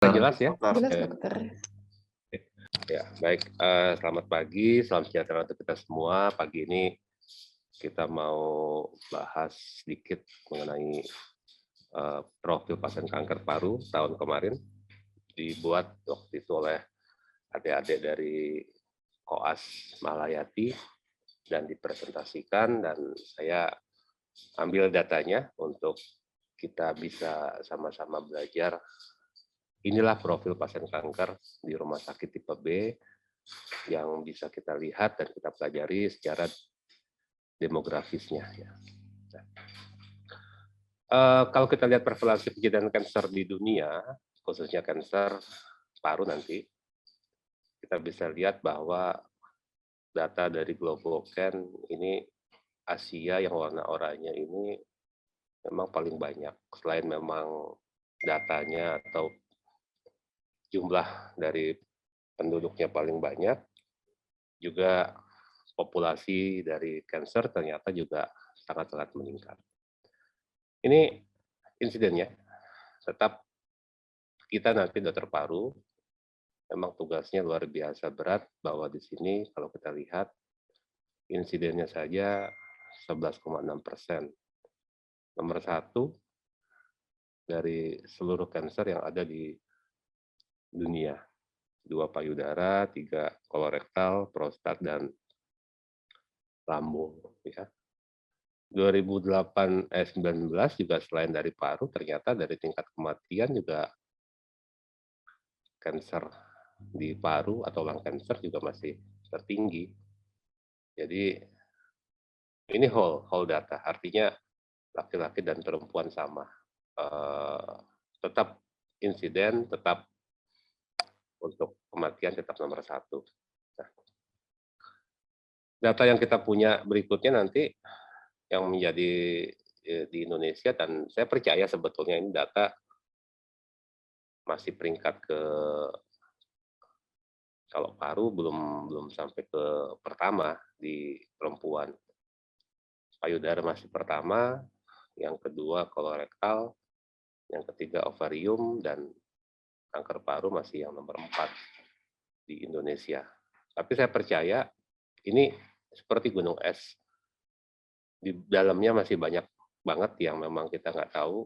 Jelas ya? Jelas dokter. Ya, baik. Selamat pagi, salam sejahtera untuk kita semua. Pagi ini kita mau bahas sedikit mengenai profil pasien kanker paru tahun kemarin. Dibuat waktu itu oleh adik-adik dari Koas Malayati dan dipresentasikan, dan saya ambil datanya untuk kita bisa sama-sama belajar. Inilah profil pasien kanker di rumah sakit tipe B yang bisa kita lihat dan kita pelajari secara demografisnya. Ya. Kalau kita lihat prevalensi kejadian kanker di dunia, khususnya kanker paru nanti, kita bisa lihat bahwa data dari Globocan ini Asia yang warna oranye ini memang paling banyak. Selain memang datanya atau jumlah dari penduduknya paling banyak, juga populasi dari kanker ternyata juga sangat-sangat meningkat. Ini insidennya, tetap kita nanti dokter paru, memang tugasnya luar biasa berat, bahwa di sini kalau kita lihat insidennya saja 11,6%. Nomor 1 dari seluruh kanker yang ada di dunia. 2 payudara, 3 kolorektal, prostat, dan lambung. Ya. 2019 juga selain dari paru, ternyata dari tingkat kematian juga kanker di paru atau lung cancer juga masih tertinggi. Jadi ini whole data, artinya laki-laki dan perempuan sama. Tetap insiden, tetap untuk kematian tetap nomor 1. Nah, data yang kita punya berikutnya nanti yang menjadi di Indonesia, dan saya percaya sebetulnya ini data masih peringkat ke, kalau paru belum sampai ke pertama di perempuan. Payudara masih pertama, yang kedua kolorektal, yang ketiga ovarium, dan kanker paru masih yang nomor 4 di Indonesia. Tapi saya percaya ini seperti gunung es. Di dalamnya masih banyak banget yang memang kita nggak tahu,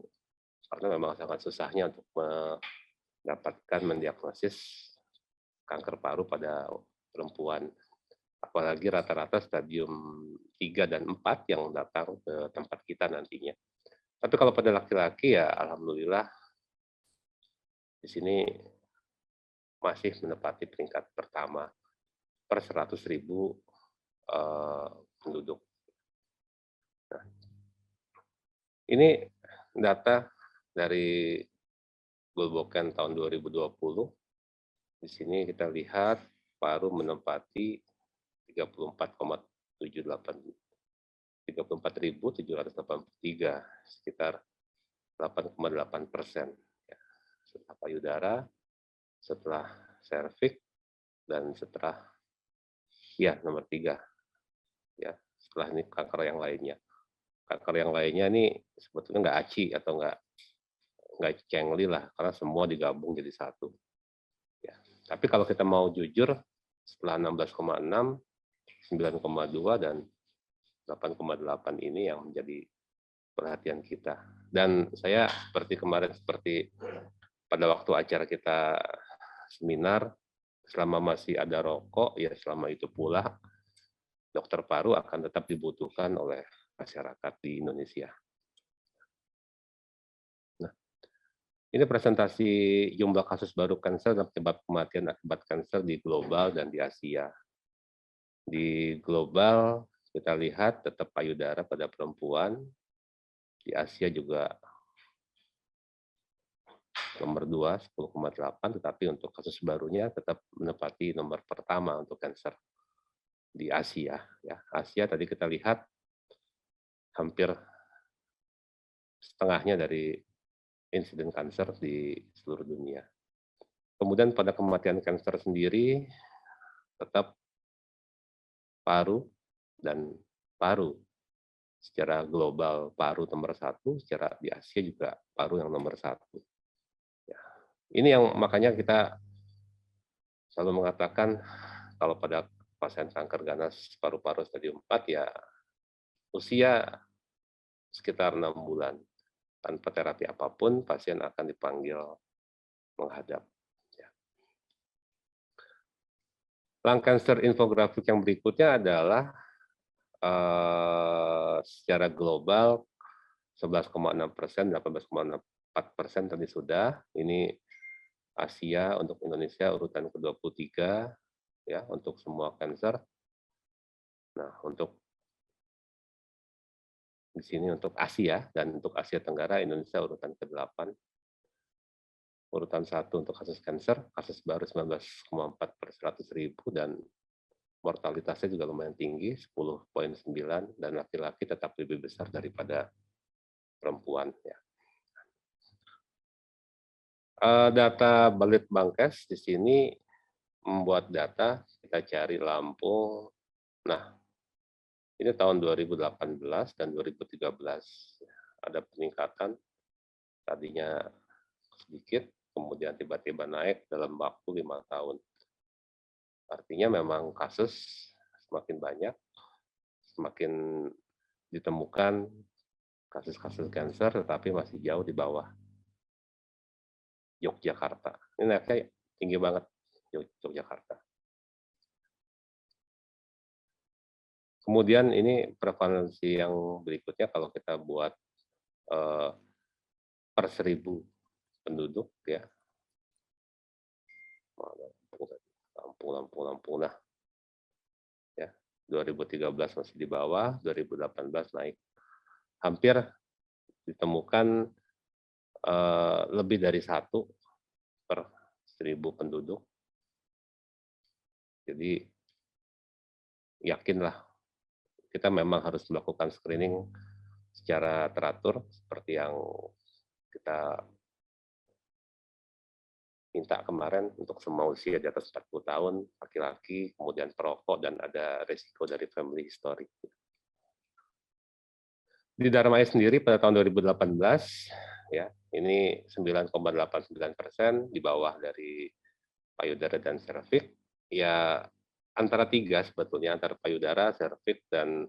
karena memang sangat susahnya untuk mendapatkan mendiagnosis kanker paru pada perempuan. Apalagi rata-rata stadium 3 dan 4 yang datang ke tempat kita nantinya. Tapi kalau pada laki-laki ya alhamdulillah di sini masih menempati peringkat pertama per 100.000 penduduk. Nah, ini data dari Globocan tahun 2020. Di sini kita lihat paru menempati 34.783, sekitar 8,8%. Ya. Setelah payudara, setelah serviks, dan setelah nomor 3. Ya, setelah ini kanker yang lainnya. Kanker yang lainnya ini sebetulnya nggak aci atau nggak cengli lah, karena semua digabung jadi satu. Ya. Tapi kalau kita mau jujur, setelah 16,6, 9,2, dan 8,8 ini yang menjadi perhatian kita. Dan saya seperti kemarin, seperti pada waktu acara kita seminar, selama masih ada rokok, ya selama itu pula dokter paru akan tetap dibutuhkan oleh masyarakat di Indonesia. Nah, ini presentasi jumlah kasus baru kanker dan penyebab kematian akibat kanker di global dan di Asia. Di global kita lihat tetap payudara pada perempuan, di Asia juga nomor 2, 10,8, tetapi untuk kasus barunya tetap menempati nomor pertama untuk kanker di Asia. Ya, Asia tadi kita lihat hampir setengahnya dari insiden kanker di seluruh dunia. Kemudian pada kematian kanker sendiri tetap paru dan paru. Secara global paru nomor 1, secara di Asia juga paru yang nomor 1. Ya. Ini yang makanya kita selalu mengatakan kalau pada pasien kanker ganas paru-paru stadium 4 ya usia sekitar 6 bulan. Tanpa terapi apapun, pasien akan dipanggil menghadap. Ya. Lung cancer infografik yang berikutnya adalah secara global 11,6%, 18,4% tadi sudah. Ini Asia untuk Indonesia urutan ke-23 ya untuk semua kanker. Nah, untuk di sini untuk Asia dan untuk Asia Tenggara Indonesia urutan ke-8. Urutan 1 untuk kasus kanker, kasus baru 19,4 per 100.000 dan mortalitasnya juga lumayan tinggi 10,9 dan laki-laki tetap lebih besar daripada perempuan ya. Data Balitbangkes di sini membuat data, kita cari Lampung. Nah, ini tahun 2018 dan 2013 ada peningkatan, tadinya sedikit, kemudian tiba-tiba naik dalam waktu 5 tahun. Artinya memang kasus semakin banyak, semakin ditemukan kasus-kasus kanker, tetapi masih jauh di bawah Yogyakarta. Ini naiknya tinggi banget, Yogyakarta. Kemudian ini prevalensi yang berikutnya kalau kita buat per 1.000 penduduk ya. Lampung. Nah, ya 2013 masih di bawah, 2018 naik. Hampir ditemukan lebih dari 1 per 1.000 penduduk. Jadi yakinlah kita memang harus melakukan screening secara teratur seperti yang kita minta kemarin untuk semua usia di atas 40 tahun, laki-laki, kemudian perokok, dan ada resiko dari family history. Di Darmais sendiri pada tahun 2018, ya ini 9,89%, di bawah dari payudara dan serviks. Ya antara 3 sebetulnya, antara payudara, serviks, dan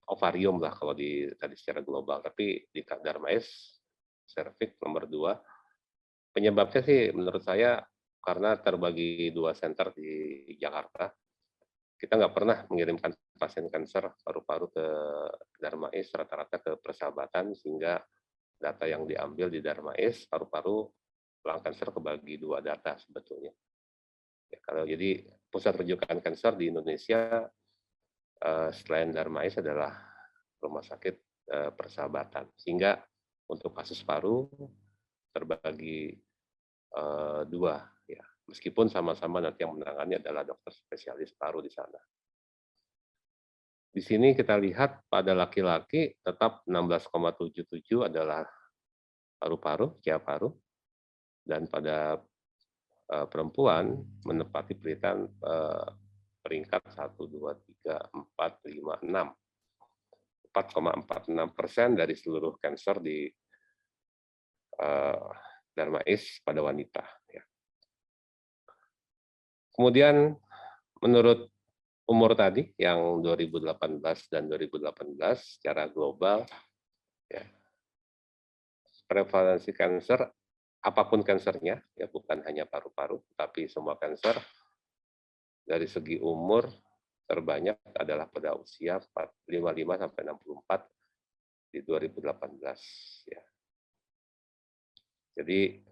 ovarium lah kalau tadi secara global. Tapi di Darmais, serviks nomor 2. Penyebabnya sih menurut saya karena terbagi 2 center di Jakarta. Kita nggak pernah mengirimkan pasien kanker paru-paru ke Darmais, rata-rata ke Persahabatan, sehingga data yang diambil di Darmais, paru-paru, lung kanker kebagi 2 data sebetulnya. Ya, jadi pusat rujukan kanker di Indonesia selain Darmais adalah rumah sakit Persahabatan. Sehingga untuk kasus paru terbagi 2 ya, meskipun sama-sama nanti yang menangani adalah dokter spesialis paru di sana. Di sini kita lihat pada laki-laki tetap 16,77 adalah paru-paru, paru, dan pada perempuan menempati peringkat 1, 2, 3, 4, 5, 6. 4,46% dari seluruh kanker di Darmais pada wanita. Ya. Kemudian menurut umur tadi yang 2018 dan 2018 secara global, ya, prevalensi kanker apapun kankernya, ya bukan hanya paru-paru, tapi semua kanker dari segi umur terbanyak adalah pada usia 55 sampai 64 di 2018. Ya. Jadi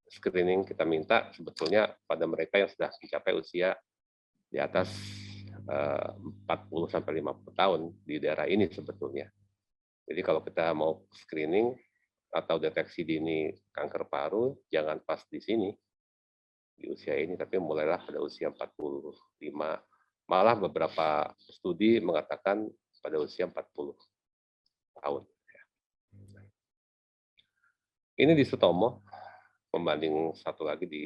screening kita minta sebetulnya pada mereka yang sudah mencapai usia di atas 40 sampai 50 tahun di daerah ini sebetulnya. Jadi kalau kita mau screening atau deteksi dini kanker paru, jangan pas di sini, di usia ini, tapi mulailah pada usia 45. Malah beberapa studi mengatakan pada usia 40 tahun. Ini di Sutomo, pembanding satu lagi di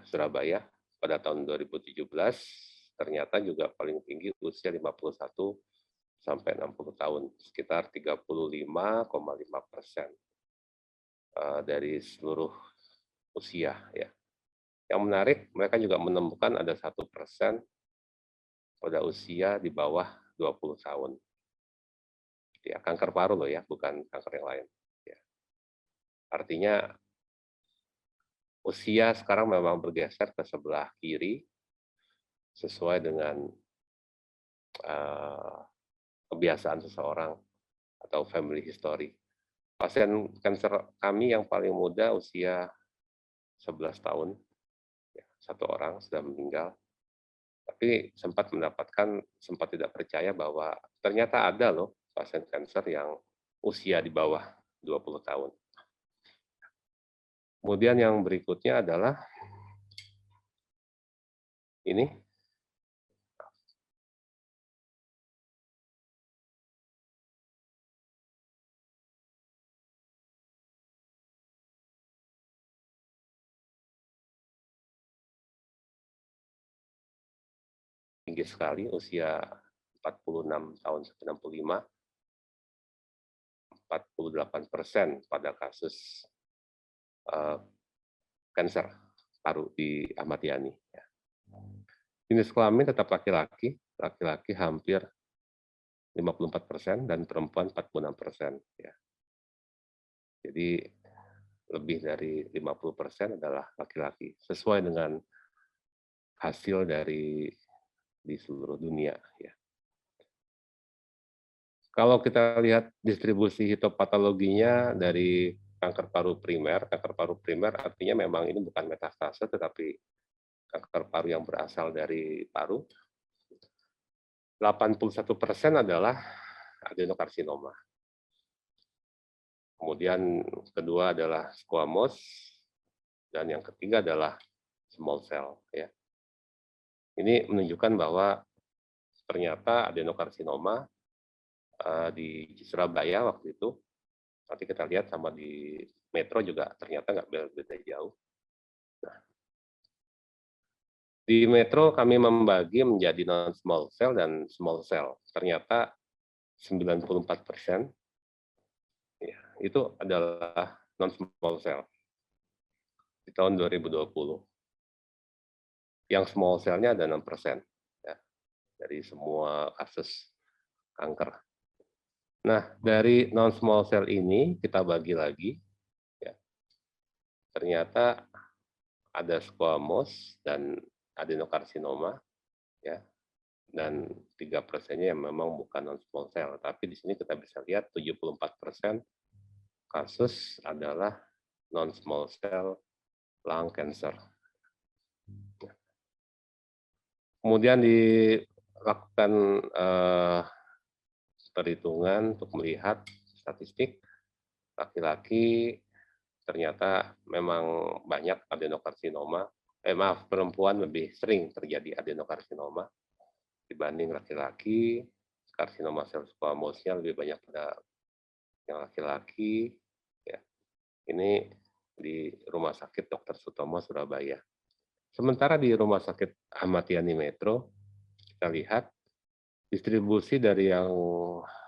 Surabaya pada tahun 2017, ternyata juga paling tinggi usia 51 sampai 60 tahun, sekitar 35,5%. dari seluruh usia ya. Yang menarik, mereka juga menemukan ada 1% pada usia di bawah 20 tahun. Ya, kanker paru loh ya, bukan kanker yang lain. Ya. Artinya usia sekarang memang bergeser ke sebelah kiri sesuai dengan kebiasaan seseorang atau family history. Pasien kanker kami yang paling muda usia 11 tahun, ya, satu orang sudah meninggal. Tapi sempat tidak percaya bahwa ternyata ada loh pasien kanker yang usia di bawah 20 tahun. Kemudian yang berikutnya adalah ini. Tinggi sekali, usia 46 tahun sampai 65, 48% pada kasus kanker paru di Ahmad Yani. Jenis kelamin tetap laki-laki, laki-laki hampir 54% dan perempuan 46%. Ya. Jadi lebih dari 50% adalah laki-laki, sesuai dengan hasil dari di seluruh dunia. Ya. Kalau kita lihat distribusi hitopatologinya dari kanker paru primer artinya memang ini bukan metastase tetapi kanker paru yang berasal dari paru. 81% adalah adenokarsinoma. Kemudian kedua adalah squamous dan yang ketiga adalah small cell. Ya. Ini menunjukkan bahwa ternyata adenokarsinoma di Surabaya waktu itu, nanti kita lihat sama di Metro juga ternyata nggak beda jauh. Nah, di Metro kami membagi menjadi non-small cell dan small cell. Ternyata 94% ya, itu adalah non-small cell di tahun 2020. Yang small cell-nya ada 6% ya, dari semua kasus kanker. Nah, dari non-small cell ini kita bagi lagi, ya, ternyata ada squamous dan adenokarsinoma, ya, dan 3%-nya yang memang bukan non-small cell. Tapi di sini kita bisa lihat 74% kasus adalah non-small cell lung cancer. Kemudian dilakukan perhitungan untuk melihat statistik laki-laki ternyata memang banyak adenokarsinoma. Perempuan lebih sering terjadi adenokarsinoma dibanding laki-laki. Karsinoma sel squamous-nya lebih banyak pada yang laki-laki. Ya. Ini di Rumah Sakit Dr. Sutomo Surabaya. Sementara di Rumah Sakit Ahmad Yani Metro, kita lihat distribusi dari yang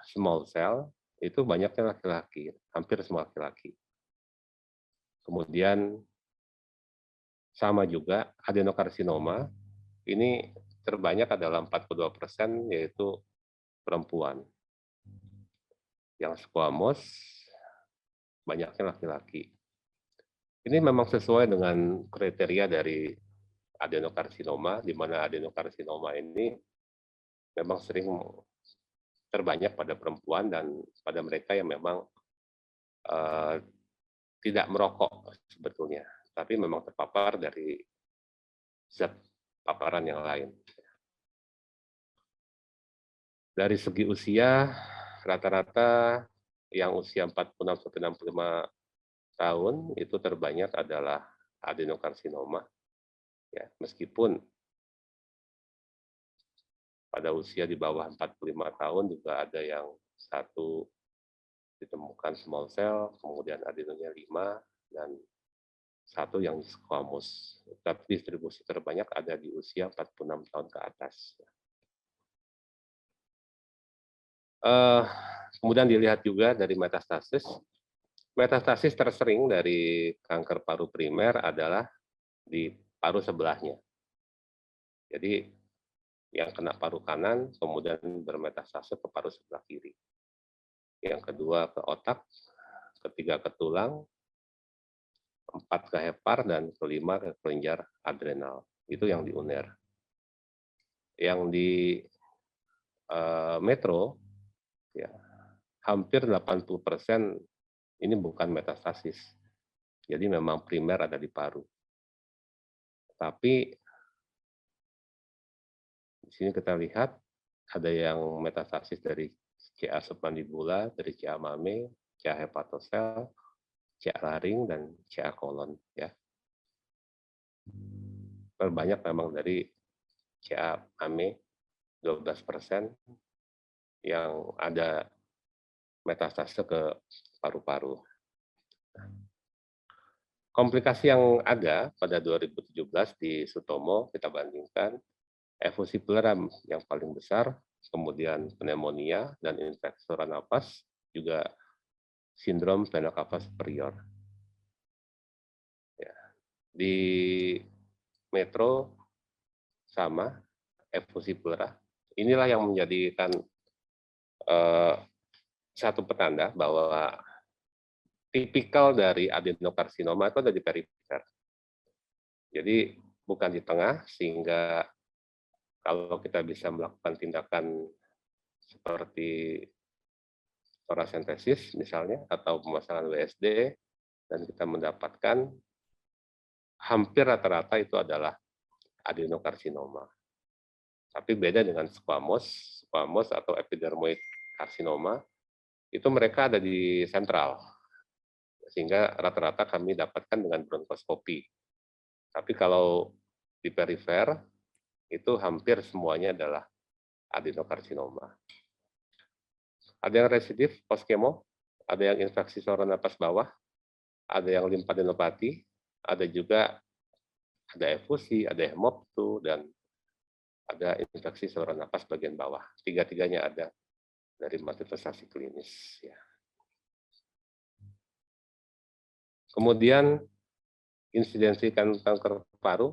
small cell itu banyaknya laki-laki, hampir semua laki-laki. Kemudian sama juga adenokarsinoma, ini terbanyak adalah 42% yaitu perempuan. Yang squamous banyaknya laki-laki. Ini memang sesuai dengan kriteria dari adenokarsinoma, di mana adenokarsinoma ini memang sering terbanyak pada perempuan dan pada mereka yang memang tidak merokok sebetulnya, tapi memang terpapar dari zat paparan yang lain. Dari segi usia, rata-rata yang usia 46-65 tahun itu terbanyak adalah adenokarsinoma. Ya, meskipun pada usia di bawah 45 tahun juga ada yang satu ditemukan small cell, kemudian adenonya 5, dan satu yang squamous. Tapi distribusi terbanyak ada di usia 46 tahun ke atas. Kemudian dilihat juga dari metastasis, Metastasis tersering dari kanker paru primer adalah di paru sebelahnya. Jadi yang kena paru kanan kemudian bermetastase ke paru sebelah kiri. Yang kedua ke otak, ketiga ke tulang, keempat ke hepar, dan kelima ke kelenjar adrenal. Itu yang di UNER. Yang di Metro, ya, hampir 80% ini bukan metastasis. Jadi memang primer ada di paru. Tapi di sini kita lihat ada yang metastasis dari CA submandibula, dari CA mame, CA hepatosel, CA laring, dan CA kolon. Ya. Terbanyak memang dari CA mame, 12%, yang ada metastase ke paru-paru. Komplikasi yang ada pada 2017 di Sutomo kita bandingkan efusi pleura yang paling besar, kemudian pneumonia dan infeksi saluran napas, juga sindrom vena cava superior. Ya. Di Metro sama efusi pleura. Inilah yang menjadikan satu petanda bahwa tipikal dari adenokarsinoma itu ada di perifer. Jadi bukan di tengah, sehingga kalau kita bisa melakukan tindakan seperti torasentesis misalnya, atau pemasangan WSD, dan kita mendapatkan hampir rata-rata itu adalah adenokarsinoma. Tapi beda dengan squamous atau epidermoid karsinoma, itu mereka ada di sentral. Sehingga rata-rata kami dapatkan dengan bronkoskopi. Tapi kalau di perifer, itu hampir semuanya adalah adenokarsinoma. Ada yang residif post-kemo, ada yang infeksi saluran napas bawah, ada yang limfadenopati, ada juga ada efusi, ada hemoptu, dan ada infeksi saluran napas bagian bawah. Tiga-tiganya ada dari manifestasi klinis. Ya. Kemudian insidensi kanker paru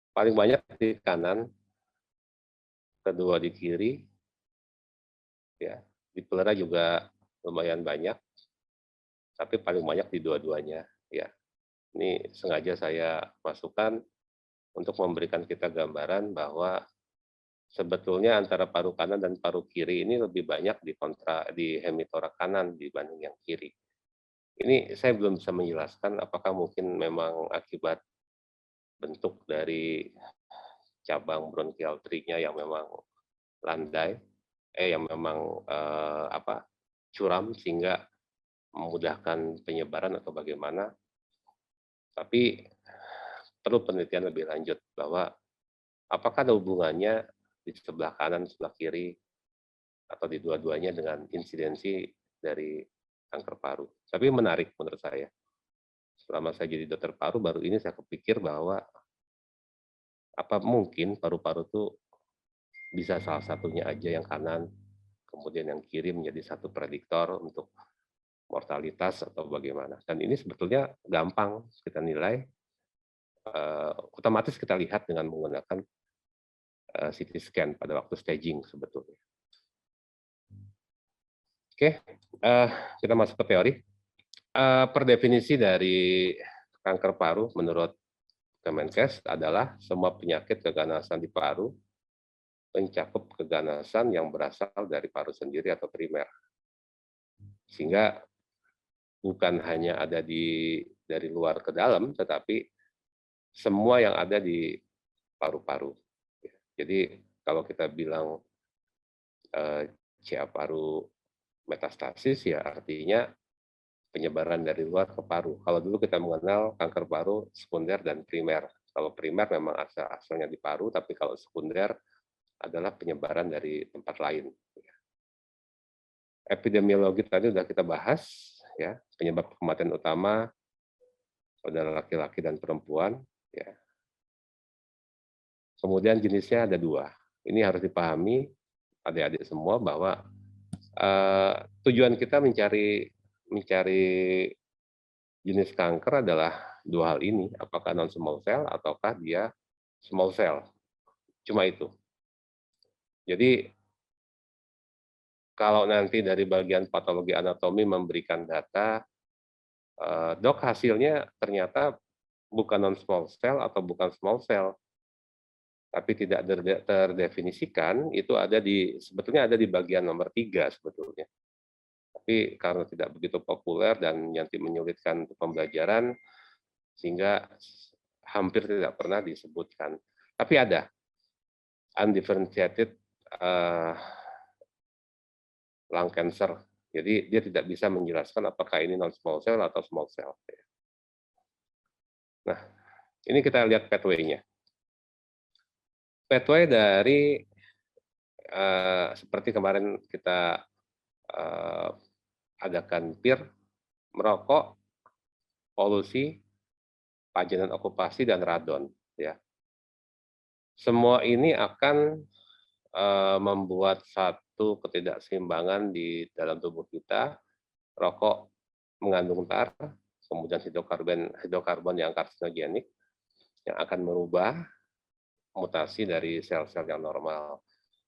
paling banyak di kanan, kedua di kiri, ya. Di pleura juga lumayan banyak, tapi paling banyak di dua-duanya. Ya. Ini sengaja saya masukkan untuk memberikan kita gambaran bahwa sebetulnya antara paru kanan dan paru kiri ini lebih banyak di hemitorak kanan dibanding yang kiri. Ini saya belum bisa menjelaskan apakah mungkin memang akibat bentuk dari cabang bronchial tree-nya yang memang landai, yang memang curam sehingga memudahkan penyebaran atau bagaimana. Tapi perlu penelitian lebih lanjut bahwa apakah ada hubungannya di sebelah kanan, sebelah kiri, atau di dua-duanya dengan insidensi dari kanker paru. Tapi menarik menurut saya. Selama saya jadi dokter paru, baru ini saya kepikir bahwa apa mungkin paru-paru itu bisa salah satunya aja yang kanan, kemudian yang kiri menjadi satu prediktor untuk mortalitas atau bagaimana. Dan ini sebetulnya gampang kita nilai, otomatis kita lihat dengan menggunakan CT scan pada waktu staging sebetulnya. Oke, kita masuk ke teori. Per definisi dari kanker paru menurut Kemenkes adalah semua penyakit keganasan di paru mencakup keganasan yang berasal dari paru sendiri atau primer. Sehingga bukan hanya ada dari luar ke dalam, tetapi semua yang ada di paru-paru. Jadi kalau kita bilang CA paru metastasis, ya artinya penyebaran dari luar ke paru. Kalau dulu kita mengenal kanker paru sekunder dan primer. Kalau primer memang asalnya di paru, tapi kalau sekunder adalah penyebaran dari tempat lain. Epidemiologi tadi sudah kita bahas, ya, penyebab kematian utama pada laki-laki dan perempuan. Ya. Kemudian jenisnya ada dua. Ini harus dipahami adik-adik semua bahwa tujuan kita mencari mencari jenis kanker adalah dua hal ini, apakah non small cell ataukah dia small cell. Cuma itu. Jadi kalau nanti dari bagian patologi anatomi memberikan data, dok hasilnya ternyata bukan non small cell atau bukan small cell, tapi tidak terdefinisikan, itu sebetulnya ada di bagian nomor 3 sebetulnya. Tapi karena tidak begitu populer dan nanti menyulitkan untuk pembelajaran, sehingga hampir tidak pernah disebutkan. Tapi ada undifferentiated lung cancer. Jadi dia tidak bisa menjelaskan apakah ini non small cell atau small cell. Nah, ini kita lihat pathway-nya. Pathway dari seperti kemarin kita adakan PIR, merokok, polusi, pajanan okupasi, dan radon. Ya. Semua ini akan membuat satu ketidakseimbangan di dalam tubuh kita. Rokok mengandung tar, kemudian hidrokarbon yang karsinogenik, yang akan merubah mutasi dari sel-sel yang normal.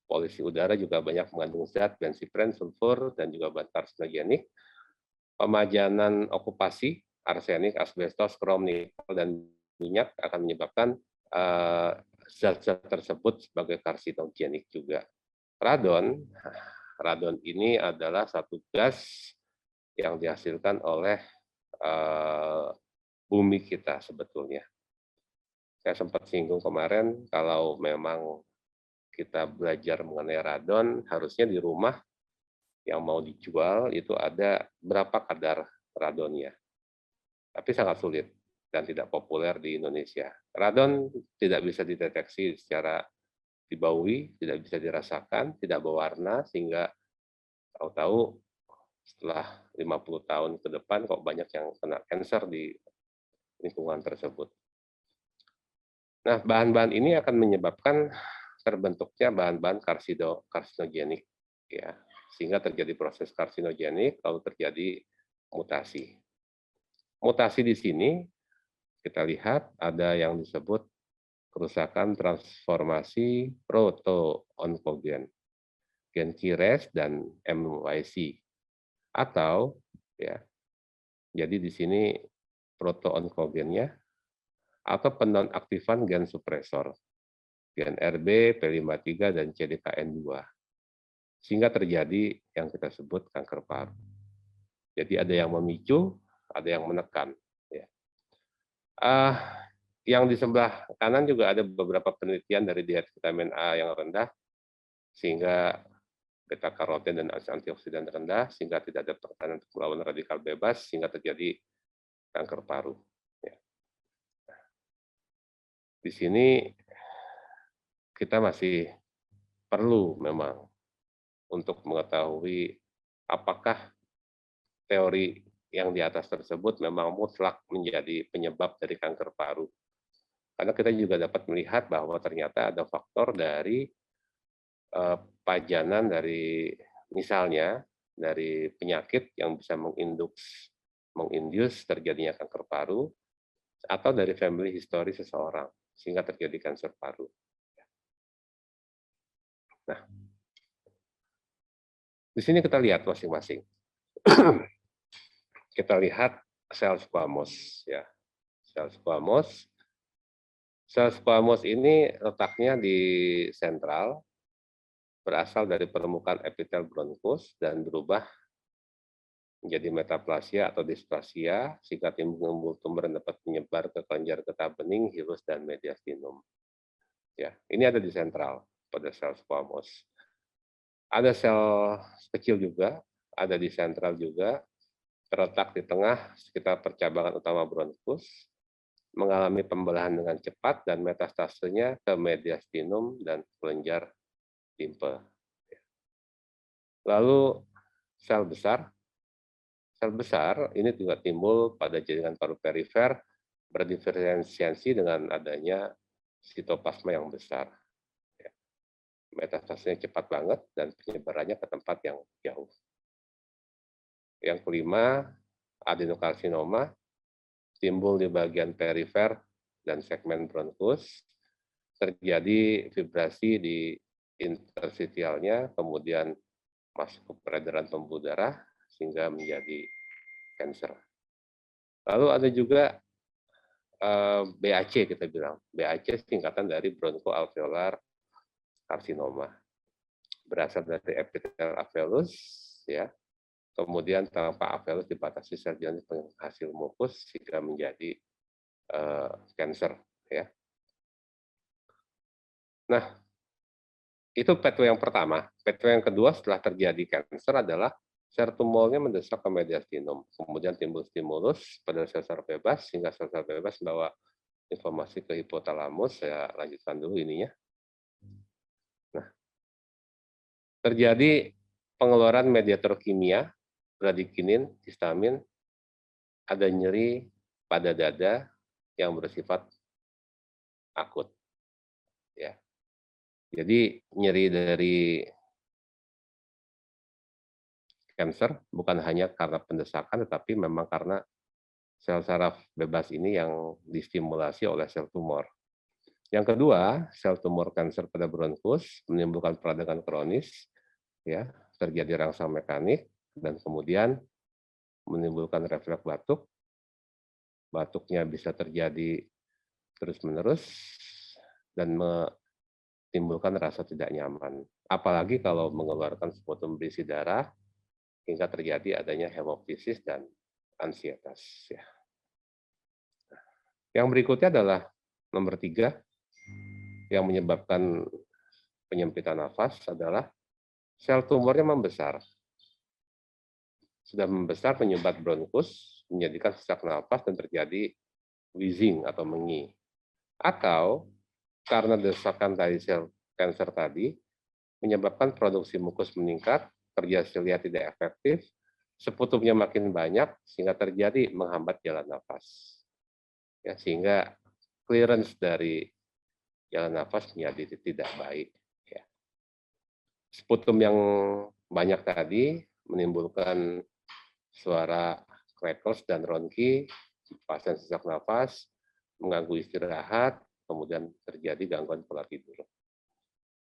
Polusi udara juga banyak mengandung zat, benzopren, sulfur, dan juga bahan karsinogenik. Pemajanan okupasi, arsenik, asbestos, krom, nikel, dan minyak akan menyebabkan zat-zat tersebut sebagai karsinogenik juga. Radon ini adalah satu gas yang dihasilkan oleh bumi kita sebetulnya. Saya sempat singgung kemarin, kalau memang kita belajar mengenai radon, harusnya di rumah yang mau dijual itu ada berapa kadar radonnya. Tapi sangat sulit dan tidak populer di Indonesia. Radon tidak bisa dideteksi secara dibaui, tidak bisa dirasakan, tidak berwarna, sehingga tahu-tahu setelah 50 tahun ke depan kok banyak yang kena kanker di lingkungan tersebut. Nah, bahan-bahan ini akan menyebabkan terbentuknya bahan-bahan karsinogenik, ya, sehingga terjadi proses karsinogenik, lalu terjadi mutasi. Mutasi di sini kita lihat ada yang disebut kerusakan transformasi proto-onkogen, gen KRAS dan MYC, atau ya, jadi di sini proto-onkogennya atau penonaktifan gen supresor, gen RB, P53, dan CDKN2, sehingga terjadi yang kita sebut kanker paru. Jadi ada yang memicu, ada yang menekan. Ya. Yang di sebelah kanan juga ada beberapa penelitian dari diet vitamin A yang rendah, sehingga beta karoten dan antioksidan rendah, sehingga tidak ada tekanan untuk melawan radikal bebas, sehingga terjadi kanker paru. Ya. Di sini kita masih perlu memang untuk mengetahui apakah teori yang di atas tersebut memang mutlak menjadi penyebab dari kanker paru. Karena kita juga dapat melihat bahwa ternyata ada faktor dari pajanan dari, misalnya dari penyakit yang bisa menginduce terjadinya kanker paru, atau dari family history seseorang sehingga terjadi kanker paru. Nah, di sini kita lihat masing-masing. Kita lihat sel squamous, ya. Sel squamous. Sel squamous ini letaknya di sentral, berasal dari permukaan epitel bronkus dan berubah menjadi metaplasia atau dysplasia, sehingga timbul tumor yang dapat menyebar ke kelenjar getah bening, hirus, dan mediastinum. Ya, ini ada di sentral pada sel squamous. Ada sel kecil juga, ada di sentral juga, terletak di tengah sekitar percabangan utama bronkus, mengalami pembelahan dengan cepat dan metastasenya ke mediastinum dan kelenjar limfe. Lalu sel besar ini juga timbul pada jaringan paru perifer, berdiferensiasi dengan adanya sitoplasma yang besar. Metastasenya cepat banget dan penyebarannya ke tempat yang jauh. Yang kelima, adenokarsinoma timbul di bagian perifer dan segmen bronkus, terjadi vibrasi di interstitialnya, kemudian masuk ke peredaran pembuluh darah sehingga menjadi kanker. Lalu ada juga BAC, kita bilang. BAC singkatan dari bronchoalveolar carcinoma. Berasal dari epitel alveolus, ya. Kemudian tanpa alveolus dibatasi sel janin penghasil mukus sehingga menjadi kanker, ya. Nah, itu pathway yang pertama. Pathway yang kedua setelah terjadi kanker adalah sel tumornya mendesak ke mediastinum. Kemudian timbul stimulus pada sel-sel bebas, sehingga sel-sel bebas membawa informasi ke hipotalamus. Saya lanjutkan dulu ininya. Nah, terjadi pengeluaran mediator kimia, bradikinin, histamin, ada nyeri pada dada yang bersifat akut. Ya. Jadi nyeri dari kanker bukan hanya karena pendesakan, tetapi memang karena sel saraf bebas ini yang distimulasi oleh sel tumor. Yang kedua, sel tumor kanker pada bronkus menimbulkan peradangan kronis, ya, terjadi rangsang mekanik, dan kemudian menimbulkan refleks batuk. Batuknya bisa terjadi terus-menerus dan menimbulkan rasa tidak nyaman. Apalagi kalau mengeluarkan sputum berisi darah hingga terjadi adanya hemoptisis dan ansietas. Ya. Yang berikutnya adalah nomor 3, yang menyebabkan penyempitan nafas adalah sel tumornya membesar. Sudah membesar menyumbat bronkus, menjadikan sesak nafas dan terjadi wheezing atau mengi. Atau karena desakan dari sel kanker tadi, menyebabkan produksi mukus meningkat, kerja silia tidak efektif, seputumnya makin banyak, sehingga terjadi menghambat jalan nafas. Ya, sehingga clearance dari jalan nafas menjadi tidak baik. Ya. Sputum yang banyak tadi menimbulkan suara crackles dan ronki, pasien sesak nafas, mengganggu istirahat, kemudian terjadi gangguan pola tidur.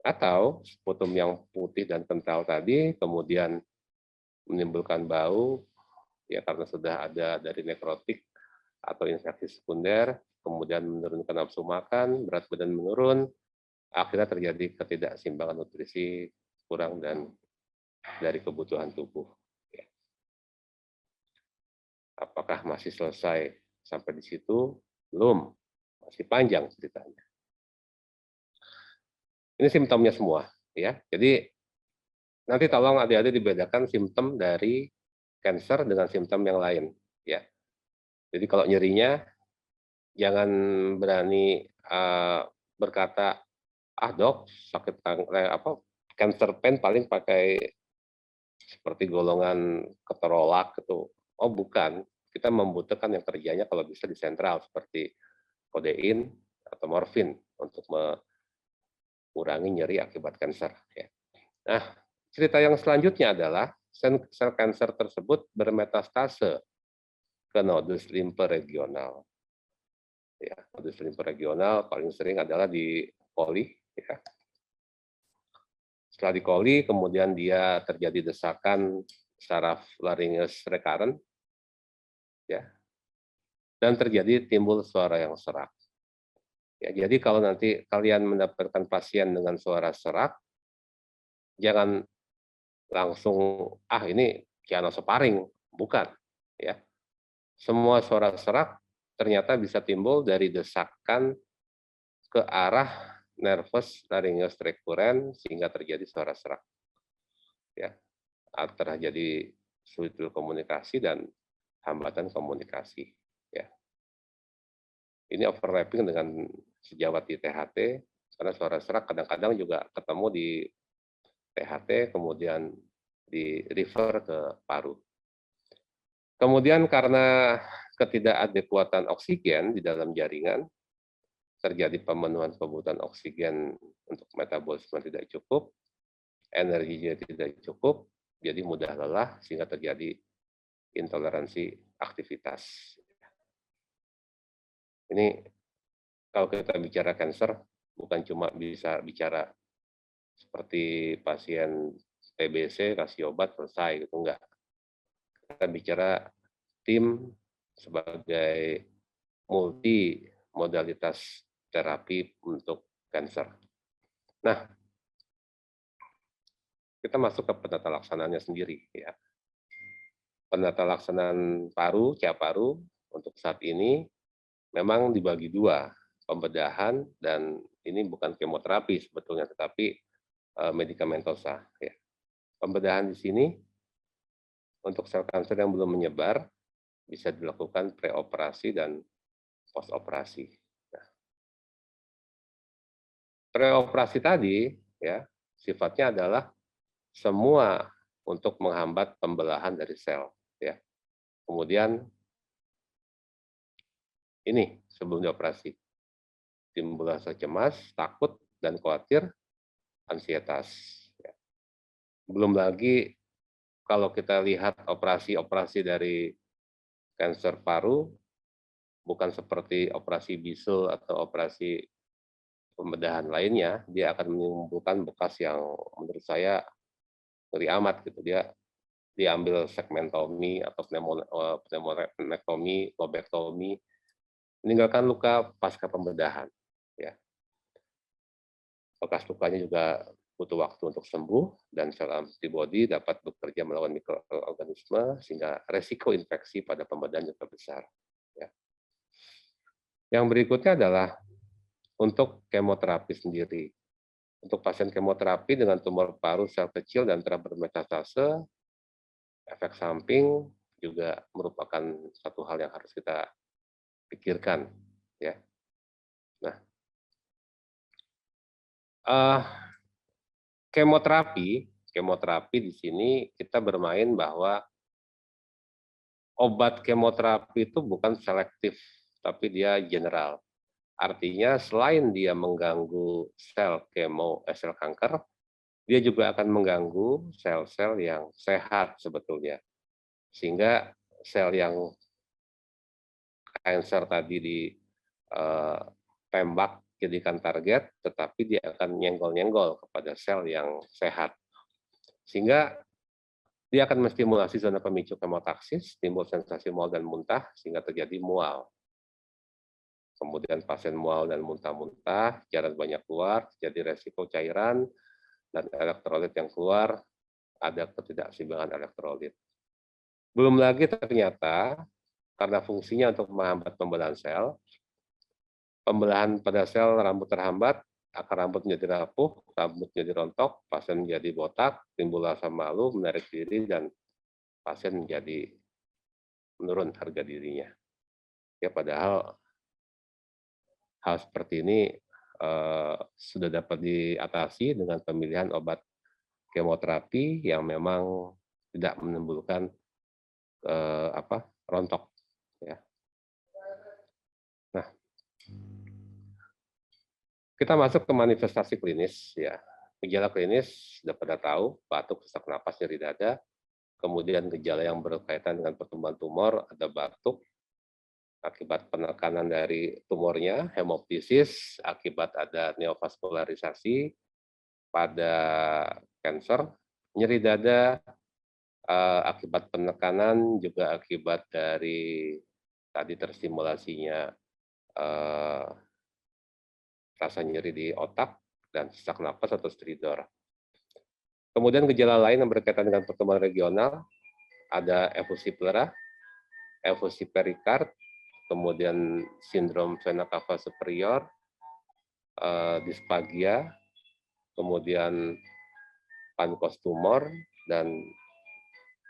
Atau sputum yang putih dan kental tadi kemudian menimbulkan bau, ya karena sudah ada dari nekrotik atau infeksi sekunder, kemudian menurunkan nafsu makan, berat badan menurun, akhirnya terjadi ketidakseimbangan nutrisi, kurang dan dari kebutuhan tubuh. Ya. Apakah masih selesai sampai di situ? Belum, masih panjang ceritanya. Ini simptomnya semua, ya. Jadi nanti tolong adik-adik dibedakan simptom dari kanker dengan simptom yang lain, ya. Jadi kalau nyerinya jangan berani berkata, ah dok sakit cancer pain paling pakai seperti golongan keterolak gitu. Oh bukan, kita membutuhkan yang kerjanya kalau bisa di sentral seperti kodein atau morfin untuk mengurangi nyeri akibat kanker. Ya. Nah, cerita yang selanjutnya adalah sel kanker tersebut bermetastase ke nodus limfe regional. Ya, nodus limfe regional paling sering adalah di koli. Ya. Setelah di koli, kemudian dia terjadi desakan saraf laryngeus recurrent, ya, dan terjadi timbul suara yang serak. Ya, jadi kalau nanti kalian mendapatkan pasien dengan suara serak, jangan langsung ini cyanosoparing, bukan, ya. Semua suara serak ternyata bisa timbul dari desakan ke arah nervus laryngeus recurrent sehingga terjadi suara serak. Ya, terjadi sulit berkomunikasi dan hambatan komunikasi. Ya. Ini overlapping dengan sejawat di THT, karena suara serak kadang-kadang juga ketemu di THT, kemudian di refer ke paru. Kemudian karena ketidakadekuatan oksigen di dalam jaringan, terjadi pemenuhan kebutuhan oksigen untuk metabolisme tidak cukup, energinya tidak cukup, jadi mudah lelah sehingga terjadi intoleransi aktivitas. Ini kalau kita bicara kanker, bukan cuma bisa bicara seperti pasien TBC, kasih obat, selesai, gitu, enggak. Kita bicara tim sebagai multi modalitas terapi untuk kanker. Nah, kita masuk ke penata laksanaannya sendiri, ya. Penata laksanaan paru, paru untuk saat ini memang dibagi dua, pembedahan dan ini bukan kemoterapi sebetulnya, tetapi medikamentosa. Ya. Pembedahan di sini untuk sel kanker yang belum menyebar bisa dilakukan preoperasi dan postoperasi. Nah, preoperasi tadi ya sifatnya adalah semua untuk menghambat pembelahan dari sel. Ya. Kemudian ini sebelum dioperasi timbul rasa cemas, takut, dan khawatir, ansietas. Ya. Belum lagi kalau kita lihat operasi-operasi dari kanker paru, bukan seperti operasi bisul atau operasi pembedahan lainnya, dia akan menimbulkan bekas yang menurut saya ngeri amat gitu. Dia diambil segmentomi atau pneumonektomi, lobektomi, meninggalkan luka pasca pembedahan. Ya. Bekas lukanya juga butuh waktu untuk sembuh dan sel antibodi dapat bekerja melawan mikroorganisme sehingga resiko infeksi pada pembedahan juga besar. Ya. Yang berikutnya adalah untuk kemoterapi sendiri. Untuk pasien kemoterapi dengan tumor paru sel kecil dan telah bermetastase, efek samping juga merupakan satu hal yang harus kita pikirkan. Ya. Nah, kemoterapi di sini kita bermain bahwa obat kemoterapi itu bukan selektif, tapi dia general. Artinya selain dia mengganggu sel kanker, dia juga akan mengganggu sel-sel yang sehat sebetulnya. Sehingga sel yang kanker tadi ditembak jadikan target, tetapi dia akan nyenggol-nyenggol kepada sel yang sehat. Sehingga dia akan menstimulasi zona pemicu kemotaksis, timbul sensasi mual dan muntah, sehingga terjadi mual. Kemudian pasien mual dan muntah-muntah, jarang banyak keluar, jadi resiko cairan dan elektrolit yang keluar, ada ketidakseimbangan elektrolit. Belum lagi ternyata, karena fungsinya untuk menghambat pembelahan sel, pembelahan pada sel rambut terhambat, akar rambut menjadi rapuh, rambut menjadi rontok, pasien menjadi botak, timbul rasa malu, menarik diri, dan pasien menjadi menurun harga dirinya. Ya, padahal hal seperti ini sudah dapat diatasi dengan pemilihan obat kemoterapi yang memang tidak menimbulkan rontok. Ya. Nah, kita masuk ke manifestasi klinis. Ya, gejala klinis sudah pada tahu, batuk, sesak napas, nyeri dada. Kemudian gejala yang berkaitan dengan pertumbuhan tumor, ada batuk, akibat penekanan dari tumornya, hemoptisis, akibat ada neovaskularisasi pada kanker, nyeri dada, akibat penekanan, juga akibat dari tadi terstimulasinya rasa nyeri di otak, dan sesak napas atau stridor. Kemudian gejala lain yang berkaitan dengan pertumbuhan regional, ada efusi pleura, efusi perikard, kemudian sindrom vena cava superior, disfagia, kemudian pankos tumor, dan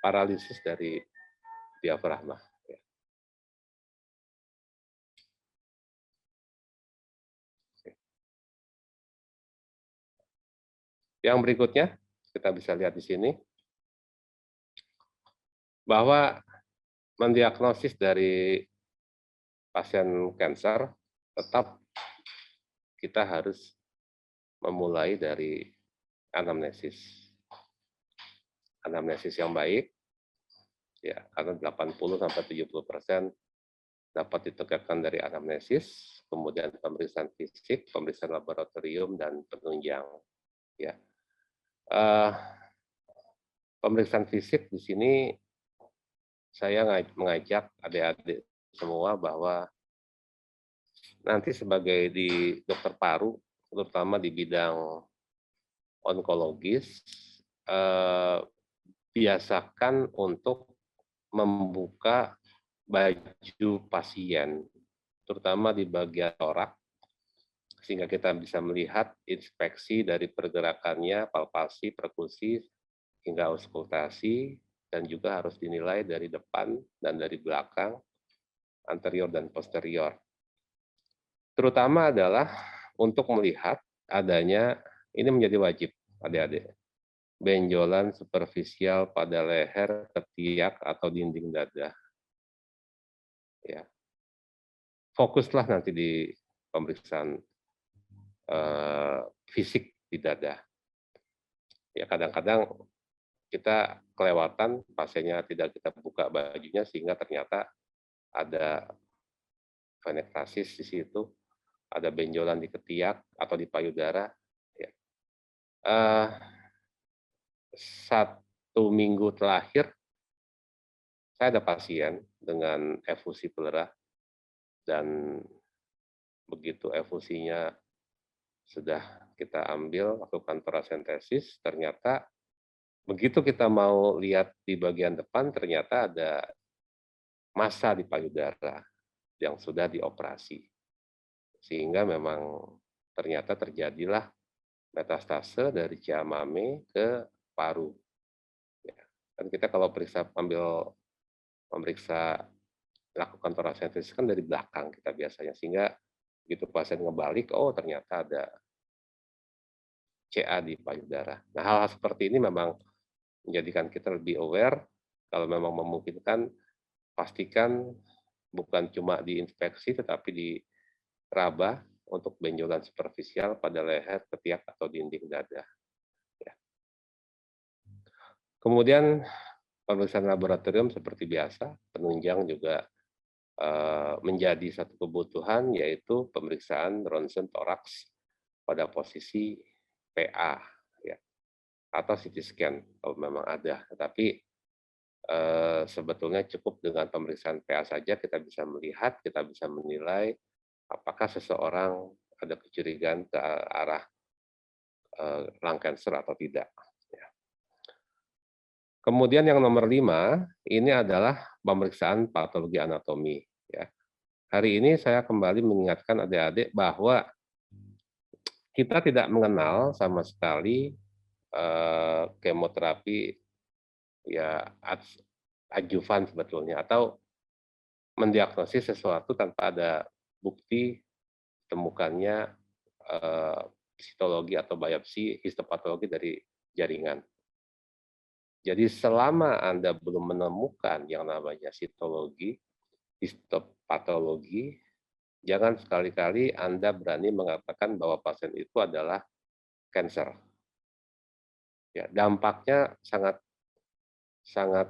paralisis dari diafragma. Yang berikutnya, kita bisa lihat di sini, bahwa mendiagnosis dari pasien kanker, tetap kita harus memulai dari anamnesis. Anamnesis yang baik, ya, karena 80-70% dapat ditegakkan dari anamnesis, kemudian pemeriksaan fisik, pemeriksaan laboratorium, dan penunjang. Ya, uh, pemeriksaan fisik di sini saya mengajak adik-adik semua bahwa nanti sebagai di dokter paru, terutama di bidang onkologis, biasakan untuk membuka baju pasien, terutama di bagian torak, sehingga kita bisa melihat inspeksi dari pergerakannya, palpasi, perkusi, hingga auskultasi, dan juga harus dinilai dari depan dan dari belakang, anterior dan posterior. Terutama adalah untuk melihat adanya, ini menjadi wajib adik-adik, benjolan superficial pada leher, ketiak, atau dinding dada. Ya. Fokuslah nanti di pemeriksaan fisik di dada. Ya, kadang-kadang kita kelewatan, pasiennya tidak kita buka bajunya sehingga ternyata ada venektasis di situ, ada benjolan di ketiak atau di payudara. Ya. 1 minggu terakhir saya ada pasien dengan efusi pleura, dan begitu efusinya sudah kita ambil, lakukan parasentesis, ternyata begitu kita mau lihat di bagian depan, ternyata ada massa di payudara yang sudah dioperasi. Sehingga memang ternyata terjadilah metastase dari Chiamame ke paru. Ya. Dan kita kalau memeriksa lakukan parasentesis kan dari belakang kita biasanya, sehingga begitu pasien ngebalik, oh ternyata ada CA di payudara. Nah, hal-hal seperti ini memang menjadikan kita lebih aware. Kalau memang memungkinkan, pastikan bukan cuma diinspeksi, tetapi diraba untuk benjolan superficial pada leher, ketiak, atau dinding dada. Ya. Kemudian pemeriksaan laboratorium seperti biasa, penunjang juga menjadi satu kebutuhan, yaitu pemeriksaan ronsen toraks pada posisi PA, ya, atau CT scan kalau memang ada. Tetapi sebetulnya cukup dengan pemeriksaan PA saja kita bisa melihat, kita bisa menilai apakah seseorang ada kecurigaan ke arah lung cancer atau tidak. Ya. Kemudian yang nomor 5, ini adalah pemeriksaan patologi anatomi. Ya. Hari ini saya kembali mengingatkan adik-adik bahwa kita tidak mengenal sama sekali kemoterapi ya adjuvan sebetulnya, atau mendiagnosis sesuatu tanpa ada bukti temukannya histologi atau biopsi histopatologi dari jaringan. Jadi selama Anda belum menemukan yang namanya sitologi, histopatologi, jangan sekali-kali Anda berani mengatakan bahwa pasien itu adalah cancer. Ya, dampaknya sangat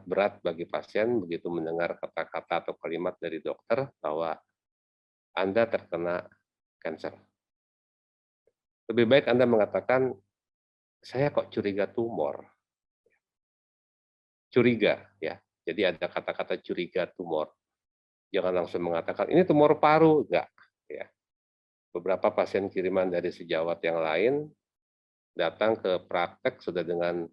berat bagi pasien begitu mendengar kata-kata atau kalimat dari dokter bahwa Anda terkena cancer. Lebih baik Anda mengatakan, saya kok curiga tumor. Curiga, ya. Jadi ada kata-kata curiga tumor. Jangan langsung mengatakan, ini tumor paru. Enggak. Ya. Beberapa pasien kiriman dari sejawat yang lain datang ke praktek sudah dengan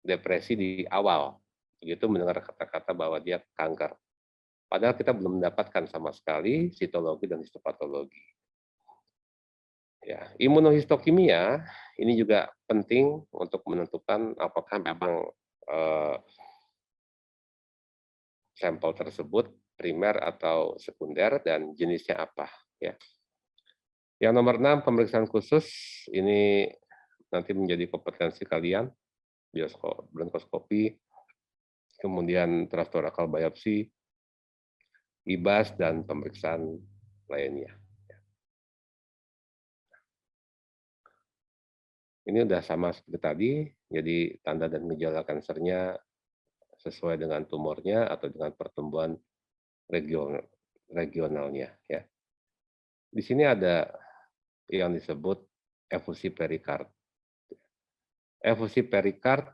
depresi di awal. Begitu mendengar kata-kata bahwa dia kanker. Padahal kita belum mendapatkan sama sekali sitologi dan histopatologi. Ya, imunohistokimia ini juga penting untuk menentukan apakah memang sampel tersebut primer atau sekunder dan jenisnya apa. Ya. Yang nomor 6, pemeriksaan khusus ini nanti menjadi kompetensi kalian, bronkoskopi, kemudian transtorakal biopsi, IBAS, dan pemeriksaan lainnya. Ini udah sama seperti tadi, jadi tanda dan gejala kansernya sesuai dengan tumornya atau dengan pertumbuhan regionalnya ya. Di sini ada yang disebut efusi perikard. Efusi perikard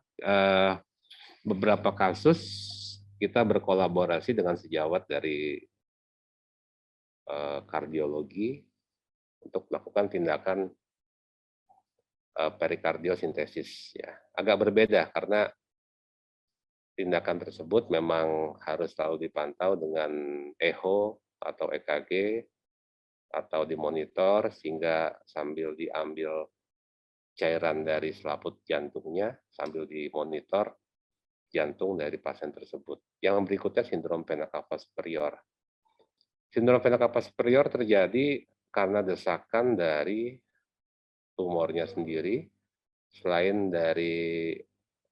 beberapa kasus kita berkolaborasi dengan sejawat dari kardiologi untuk melakukan tindakan perikardiosintesis ya. Agak berbeda karena tindakan tersebut memang harus selalu dipantau dengan echo atau EKG atau dimonitor sehingga sambil diambil cairan dari selaput jantungnya sambil dimonitor jantung dari pasien tersebut. Yang berikutnya sindrom vena cava superior. Sindrom vena cava superior terjadi karena desakan dari tumornya sendiri, selain dari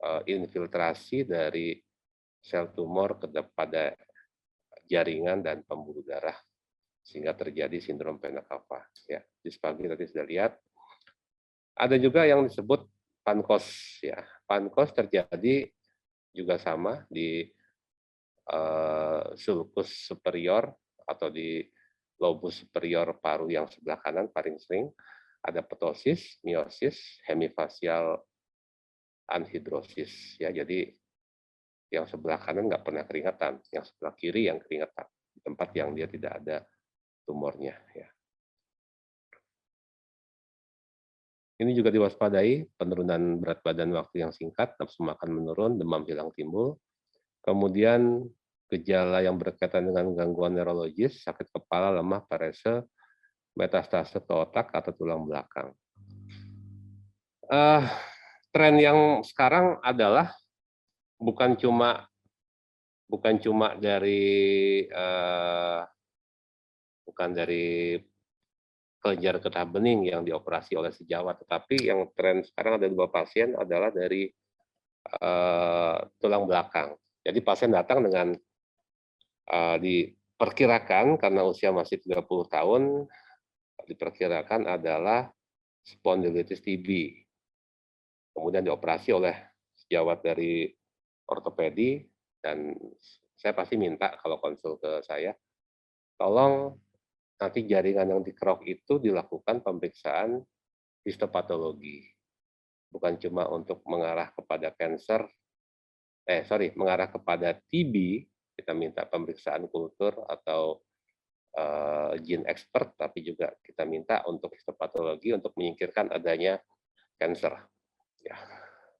infiltrasi dari sel tumor pada jaringan dan pembuluh darah, sehingga terjadi sindrom vena cava. Ya, dispagi tadi sudah lihat. Ada juga yang disebut pankos. Ya, pankos terjadi juga sama di sulcus superior atau di lobus superior paru yang sebelah kanan paling sering. Ada ptosis, meiosis, hemifasial anhidrosis. Ya, jadi yang sebelah kanan nggak pernah keringatan, yang sebelah kiri yang keringatan, di tempat yang dia tidak ada tumornya. Ya. Ini juga diwaspadai, penurunan berat badan waktu yang singkat, nafsu makan menurun, demam hilang timbul. Kemudian gejala yang berkaitan dengan gangguan neurologis, sakit kepala, lemah, parese, metastase ke otak atau tulang belakang. Tren yang sekarang adalah bukan cuma dari kelenjar getah bening yang dioperasi oleh sejawat, tetapi yang tren sekarang ada 2 pasien adalah dari tulang belakang. Jadi pasien datang dengan diperkirakan karena usia masih 30 tahun, diperkirakan adalah spondilitis TB. Kemudian dioperasi oleh sejawat dari ortopedi, dan saya pasti minta kalau konsul ke saya, tolong nanti jaringan yang dikerok itu dilakukan pemeriksaan histopatologi. Bukan cuma untuk mengarah kepada mengarah kepada TB, kita minta pemeriksaan kultur atau gene expert, tapi juga kita minta untuk histopatologi untuk menyingkirkan adanya kanker. Ya.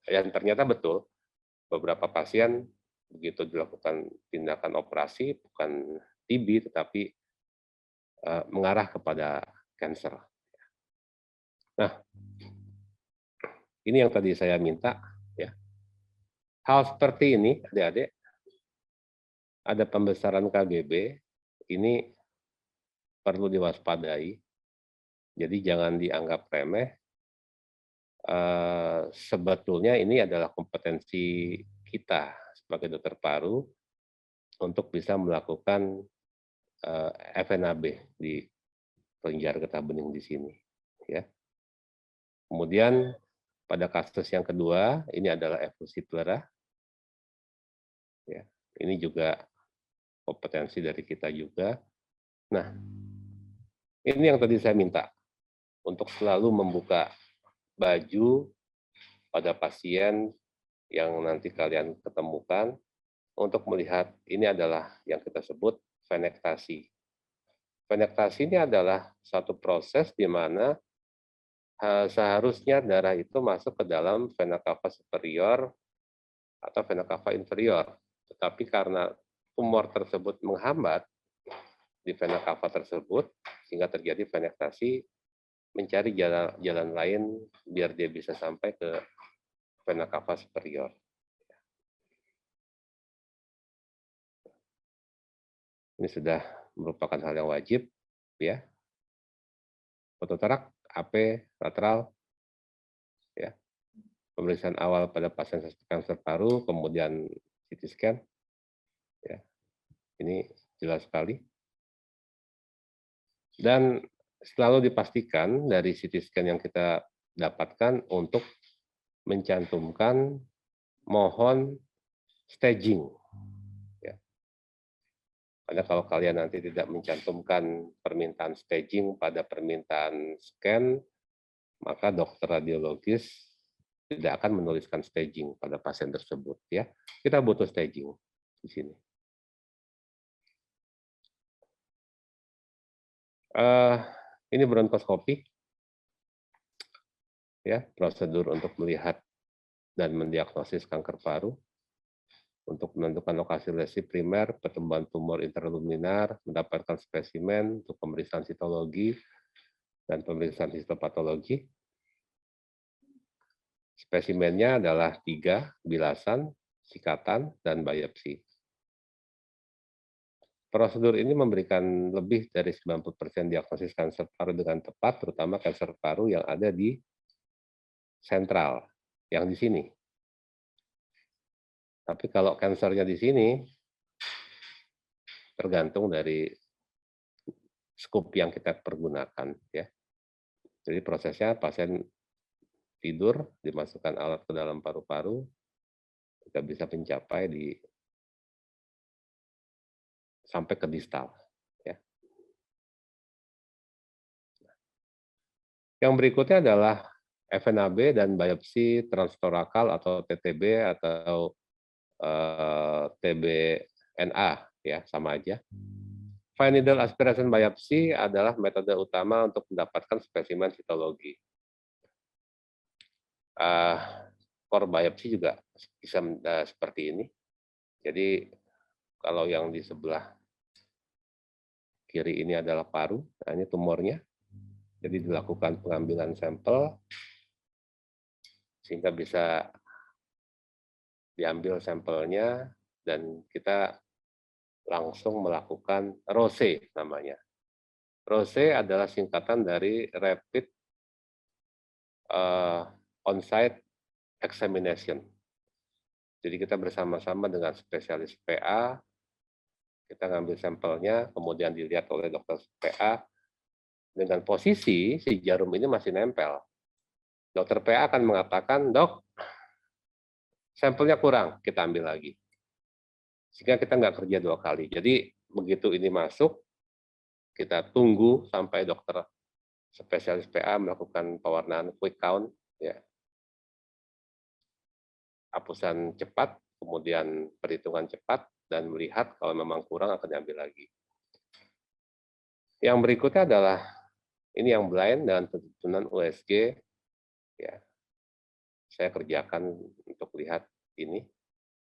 Dan ternyata betul, beberapa pasien begitu dilakukan tindakan operasi, bukan TB, tetapi mengarah kepada kanker. Nah, ini yang tadi saya minta. Ya. Hal seperti ini, adik-adik, ada pembesaran KGB, ini perlu diwaspadai. Jadi jangan dianggap remeh. Sebetulnya ini adalah kompetensi kita sebagai dokter paru untuk bisa melakukan FNAB di kelenjar getah bening di sini. Ya. Kemudian pada kasus yang kedua, ini adalah efusi pleura. Ya, ini juga kompetensi dari kita juga. Nah, ini yang tadi saya minta, untuk selalu membuka baju pada pasien yang nanti kalian ketemukan untuk melihat ini adalah yang kita sebut venektasi. Venektasi ini adalah satu proses di mana seharusnya darah itu masuk ke dalam vena cava superior atau vena cava inferior. Tetapi karena tumor tersebut menghambat di vena cava tersebut, sehingga terjadi venektasi, mencari jalan lain biar dia bisa sampai ke vena cava superior. Ini sudah merupakan hal yang wajib, ya. Fototorak, AP, lateral, ya. Pemeriksaan awal pada pasien kanker paru, kemudian CT scan, ya. Ini jelas sekali. Dan selalu dipastikan dari CT scan yang kita dapatkan untuk mencantumkan mohon staging. Ya. Karena kalau kalian nanti tidak mencantumkan permintaan staging pada permintaan scan, maka dokter radiologis tidak akan menuliskan staging pada pasien tersebut. Ya, kita butuh staging di sini. Ini bronkoskopi, ya, prosedur untuk melihat dan mendiagnosis kanker paru, untuk menentukan lokasi lesi primer, pertumbuhan tumor intraluminar, mendapatkan spesimen untuk pemeriksaan sitologi dan pemeriksaan histopatologi. Spesimennya adalah 3, bilasan, sikatan, dan biopsi. Prosedur ini memberikan lebih dari 90% diagnosis kanker paru dengan tepat, terutama kanker paru yang ada di sentral, yang di sini. Tapi kalau kankernya di sini, tergantung dari scope yang kita pergunakan. Ya. Jadi prosesnya pasien tidur, dimasukkan alat ke dalam paru-paru, kita bisa mencapai sampai ke distal. Ya. Yang berikutnya adalah FNAB dan biopsi transtorakal atau TTB atau TBNA, ya sama aja. Fine needle aspiration biopsi adalah metode utama untuk mendapatkan spesimen sitologi. Core biopsi juga bisa seperti ini. Jadi kalau yang di sebelah kiri ini adalah paru, nah ini tumornya. Jadi dilakukan pengambilan sampel sehingga bisa diambil sampelnya dan kita langsung melakukan ROSE namanya. ROSE adalah singkatan dari Rapid On-Site Examination. Jadi kita bersama-sama dengan spesialis PA, kita ngambil sampelnya, kemudian dilihat oleh dokter PA, dengan posisi si jarum ini masih nempel. Dokter PA akan mengatakan, dok, sampelnya kurang, kita ambil lagi. Sehingga kita nggak kerja 2 kali. Jadi begitu ini masuk, kita tunggu sampai dokter spesialis PA melakukan pewarnaan quick count, ya, hapusan cepat, kemudian perhitungan cepat, dan melihat kalau memang kurang akan diambil lagi. Yang berikutnya adalah ini yang blind dengan tuntunan USG. Ya, saya kerjakan untuk lihat ini.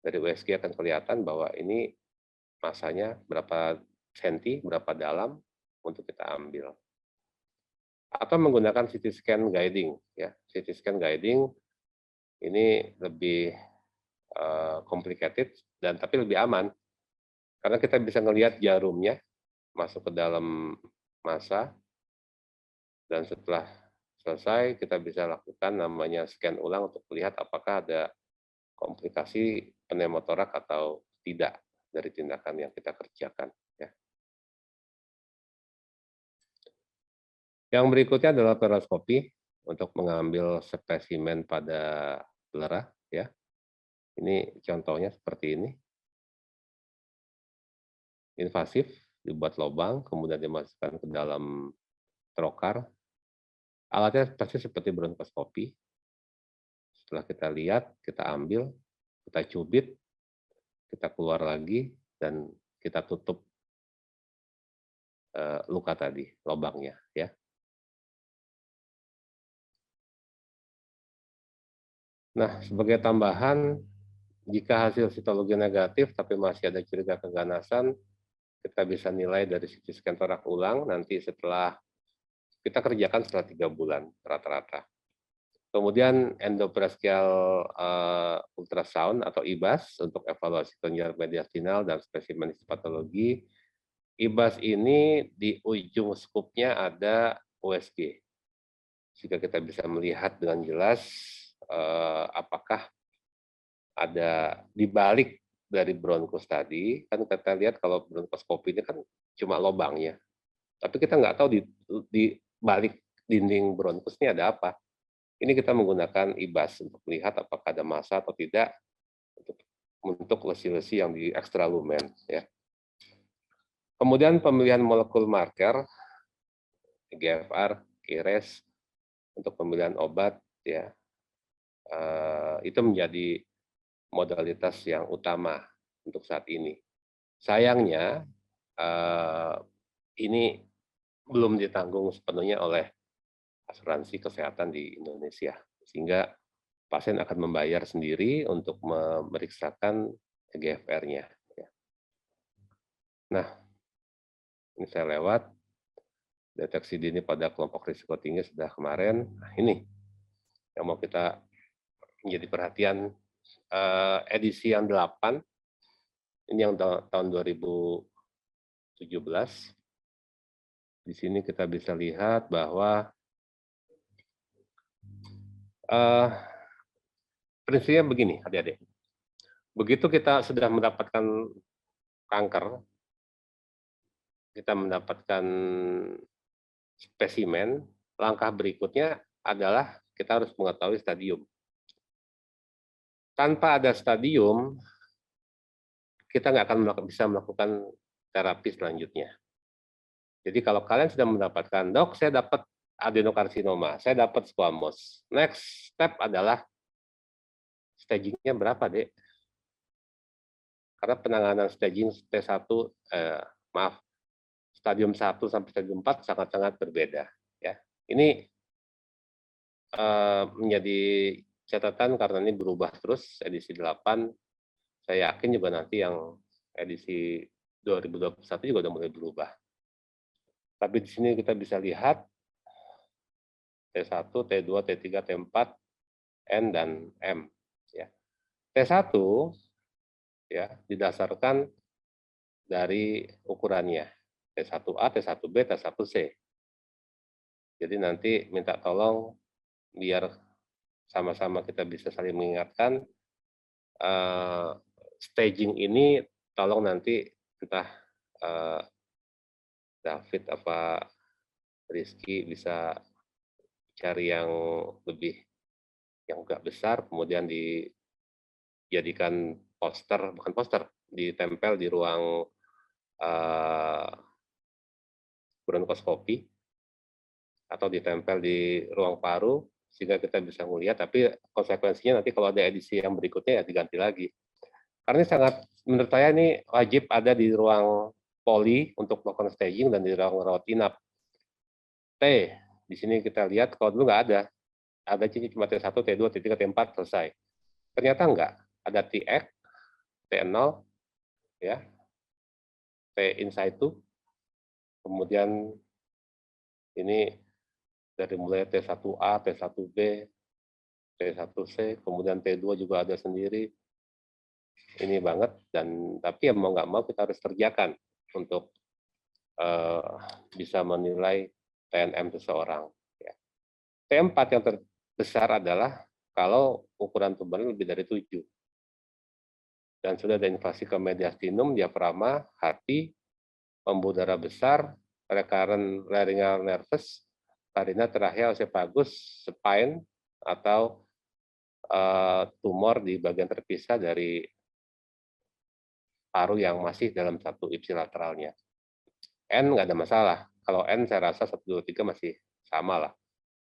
Dari USG akan kelihatan bahwa ini masanya berapa senti, berapa dalam untuk kita ambil. Atau menggunakan CT scan guiding. Ya, CT scan guiding ini lebih complicated dan tapi lebih aman karena kita bisa melihat jarumnya masuk ke dalam massa dan setelah selesai kita bisa lakukan namanya scan ulang untuk melihat apakah ada komplikasi pneumotorak atau tidak dari tindakan yang kita kerjakan. Ya. Yang berikutnya adalah fluoroskopi untuk mengambil spesimen pada pleura. Ya. Ini contohnya seperti ini. Invasif, dibuat lubang, kemudian dimasukkan ke dalam trokar. Alatnya pasti seperti bronkoskopi. Setelah kita lihat, kita ambil, kita cubit, kita keluar lagi, dan kita tutup luka tadi, lubangnya. Ya. Nah, sebagai tambahan, jika hasil sitologi negatif tapi masih ada curiga keganasan, kita bisa nilai dari CT scan torak ulang nanti setelah kita kerjakan setelah 3 bulan rata-rata. Kemudian endobrachial ultrasound atau IBAS untuk evaluasi kelenjar mediastinal dan spesimen histopatologi. IBAS ini di ujung skupnya ada USG. Sehingga kita bisa melihat dengan jelas apakah ada di balik dari bronkos tadi, kan kita lihat kalau bronkoskopi ini kan cuma lubangnya. Tapi kita nggak tahu di balik dinding bronkos ini ada apa. Ini kita menggunakan IBAS untuk melihat apakah ada massa atau tidak, untuk untuk lesi-lesi yang di ekstralumen ya. Kemudian pemilihan molekul marker EGFR, KRAS untuk pemilihan obat ya, itu menjadi modalitas yang utama untuk saat ini. Sayangnya ini belum ditanggung sepenuhnya oleh asuransi kesehatan di Indonesia, sehingga pasien akan membayar sendiri untuk memeriksakan EGFR-nya. Nah, ini saya lewat deteksi dini pada kelompok risiko tinggi sudah kemarin. Nah, ini yang mau kita menjadi perhatian, edisi yang 8, ini yang tahun 2017. Di sini kita bisa lihat bahwa prinsipnya begini, adik-adik. Begitu kita sudah mendapatkan kanker, kita mendapatkan spesimen, langkah berikutnya adalah kita harus mengetahui stadium. Tanpa ada stadium, kita nggak akan bisa melakukan terapi selanjutnya. Jadi kalau kalian sudah mendapatkan, dok, saya dapat adenokarsinoma, saya dapat squamous. Next step adalah stagingnya berapa, Dek? Karena penanganan staging T1, stadium 1 sampai stadium 4 sangat-sangat berbeda. Ya. Ini menjadi catatan karena ini berubah terus, edisi 8. Saya yakin juga nanti yang edisi 2021 juga udah mulai berubah. Tapi di sini kita bisa lihat T1, T2, T3, T4, N, dan M. Ya. T1 ya, didasarkan dari ukurannya. T1A, T1B, T1C. Jadi nanti minta tolong biar sama-sama kita bisa saling mengingatkan, staging ini tolong nanti entah David apa Rizky bisa cari yang lebih, yang agak besar, kemudian dijadikan poster, bukan poster, ditempel di ruang bronkoskopi atau ditempel di ruang paru, sehingga kita bisa melihat, tapi konsekuensinya nanti kalau ada edisi yang berikutnya ya diganti lagi. Karena sangat, menurut saya ini wajib ada di ruang poli untuk melakukan staging dan di ruang rawat inap. T, di sini kita lihat kalau dulu nggak ada cuma T1, T2, T3, T4 selesai. Ternyata enggak, ada TX, T0, ya, T in situ, kemudian ini dari mulai T1A, T1B, T1C, kemudian T2 juga ada sendiri. Ini banget, dan tapi ya mau nggak mau kita harus kerjakan untuk bisa menilai TNM seseorang. Ya. T4 yang terbesar adalah kalau ukuran tubuhnya lebih dari 7. Dan sudah ada invasi ke mediastinum, diafragma, hati, pembuluh darah besar, recurrent laryngeal nervus, carina, trachea, esophagus, spine, atau tumor di bagian terpisah dari paru yang masih dalam satu ipsilateralnya. N nggak ada masalah. Kalau N saya rasa 1, 2, 3 masih sama lah.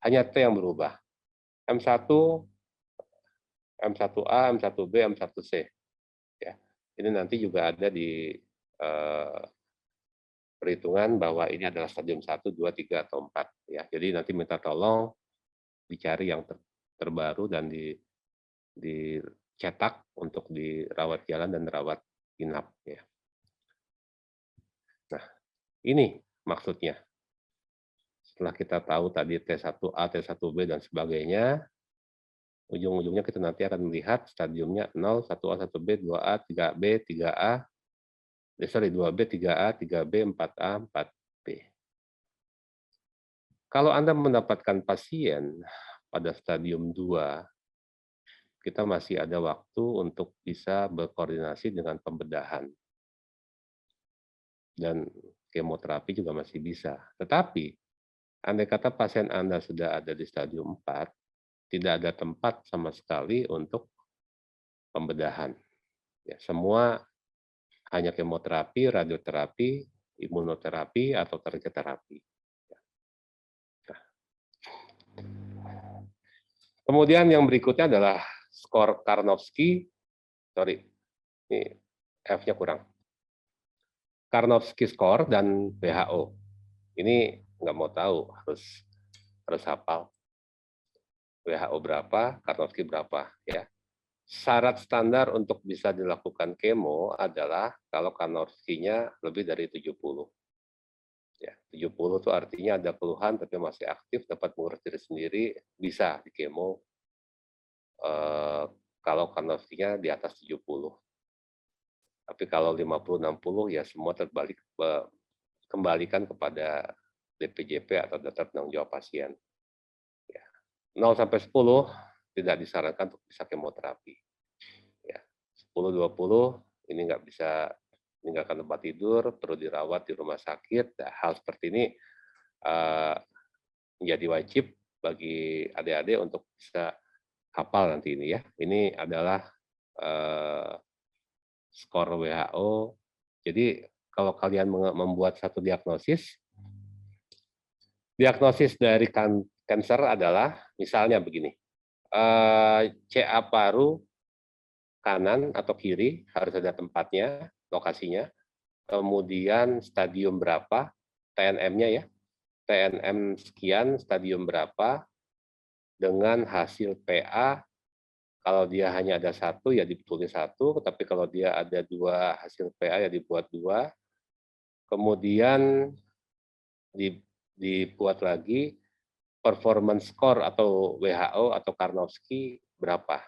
Hanya T yang berubah. M1, M1A, M1B, M1C. Ya. Ini nanti juga ada di perhitungan bahwa ini adalah stadium 1, 2, 3, atau 4. Ya. Jadi nanti minta tolong dicari yang terbaru dan dicetak untuk dirawat jalan dan rawat inap. Ya. Nah, ini maksudnya. Setelah kita tahu tadi T1A, T1B, dan sebagainya, ujung-ujungnya kita nanti akan melihat stadiumnya 0, 1A, 1B, 2A, 3B, 3A, 2B, 3A, 3B, 4A, 4B. Kalau Anda mendapatkan pasien pada stadium 2, kita masih ada waktu untuk bisa berkoordinasi dengan pembedahan. Dan kemoterapi juga masih bisa. Tetapi, andai kata pasien Anda sudah ada di stadium 4, tidak ada tempat sama sekali untuk pembedahan. Ya, semua hanya kemoterapi, radioterapi, imunoterapi, atau target terapi. Kemudian yang berikutnya adalah skor Karnofsky, sorry, ini F-nya kurang. Karnofsky score dan WHO. Ini nggak mau tahu, harus hafal. WHO berapa, Karnofsky berapa, ya. Syarat standar untuk bisa dilakukan kemo adalah kalau Karnofsky-nya lebih dari 70. Ya, 70 itu artinya ada keluhan tapi masih aktif, dapat mengurus diri sendiri, bisa di kemo kalau Karnofsky-nya di atas 70. Tapi kalau 50-60 ya semua kembalikan kepada DPJP atau daftar penanggung jawab pasien. Ya. 0 sampai 10 tidak disarankan untuk bisa kemoterapi. Ya. 10-20 ini nggak bisa meninggalkan tempat tidur, perlu dirawat di rumah sakit. Nah, hal seperti ini menjadi wajib bagi adik-adik untuk bisa hafal nanti ini ya. Ini adalah skor WHO. Jadi kalau kalian membuat satu diagnosis dari kanker adalah misalnya begini, CA paru kanan atau kiri harus ada tempatnya, lokasinya, kemudian stadium berapa, TNM-nya ya, TNM sekian, stadium berapa, dengan hasil PA, kalau dia hanya ada satu ya ditulis satu, tapi kalau dia ada dua hasil PA ya dibuat dua, kemudian dibuat lagi performance score atau WHO atau Karnofsky berapa.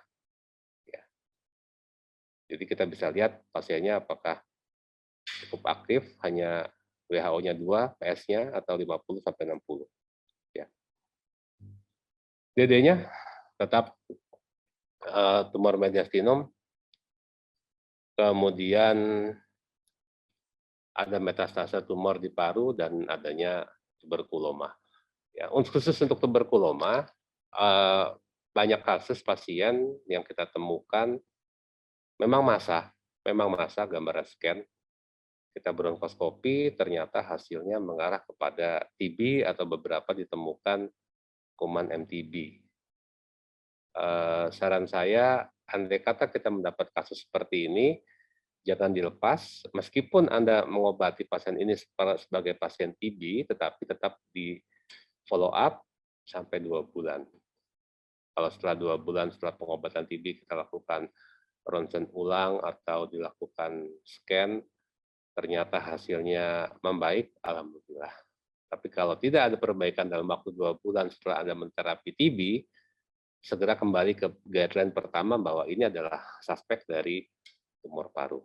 Ya. Jadi kita bisa lihat pasiennya apakah cukup aktif, hanya WHO-nya 2, PS-nya atau 50 sampai 60. Ya. DD-nya tetap tumor mediastinum, kemudian ada metastase tumor di paru dan adanya tuberkuloma. Ya, khusus untuk tuberkuloma, banyak kasus pasien yang kita temukan memang massa gambaran scan, kita bronkoskopi, ternyata hasilnya mengarah kepada TB atau beberapa ditemukan kuman MTB. Saran saya, andai kata kita mendapat kasus seperti ini, jangan dilepas, meskipun Anda mengobati pasien ini sebagai pasien TB, tetapi tetap di follow up sampai 2 bulan. Kalau setelah 2 bulan setelah pengobatan TB kita lakukan ronsen ulang atau dilakukan scan, ternyata hasilnya membaik, alhamdulillah. Tapi kalau tidak ada perbaikan dalam waktu 2 bulan setelah Anda menterapi TB, segera kembali ke guideline pertama bahwa ini adalah suspek dari tumor paru.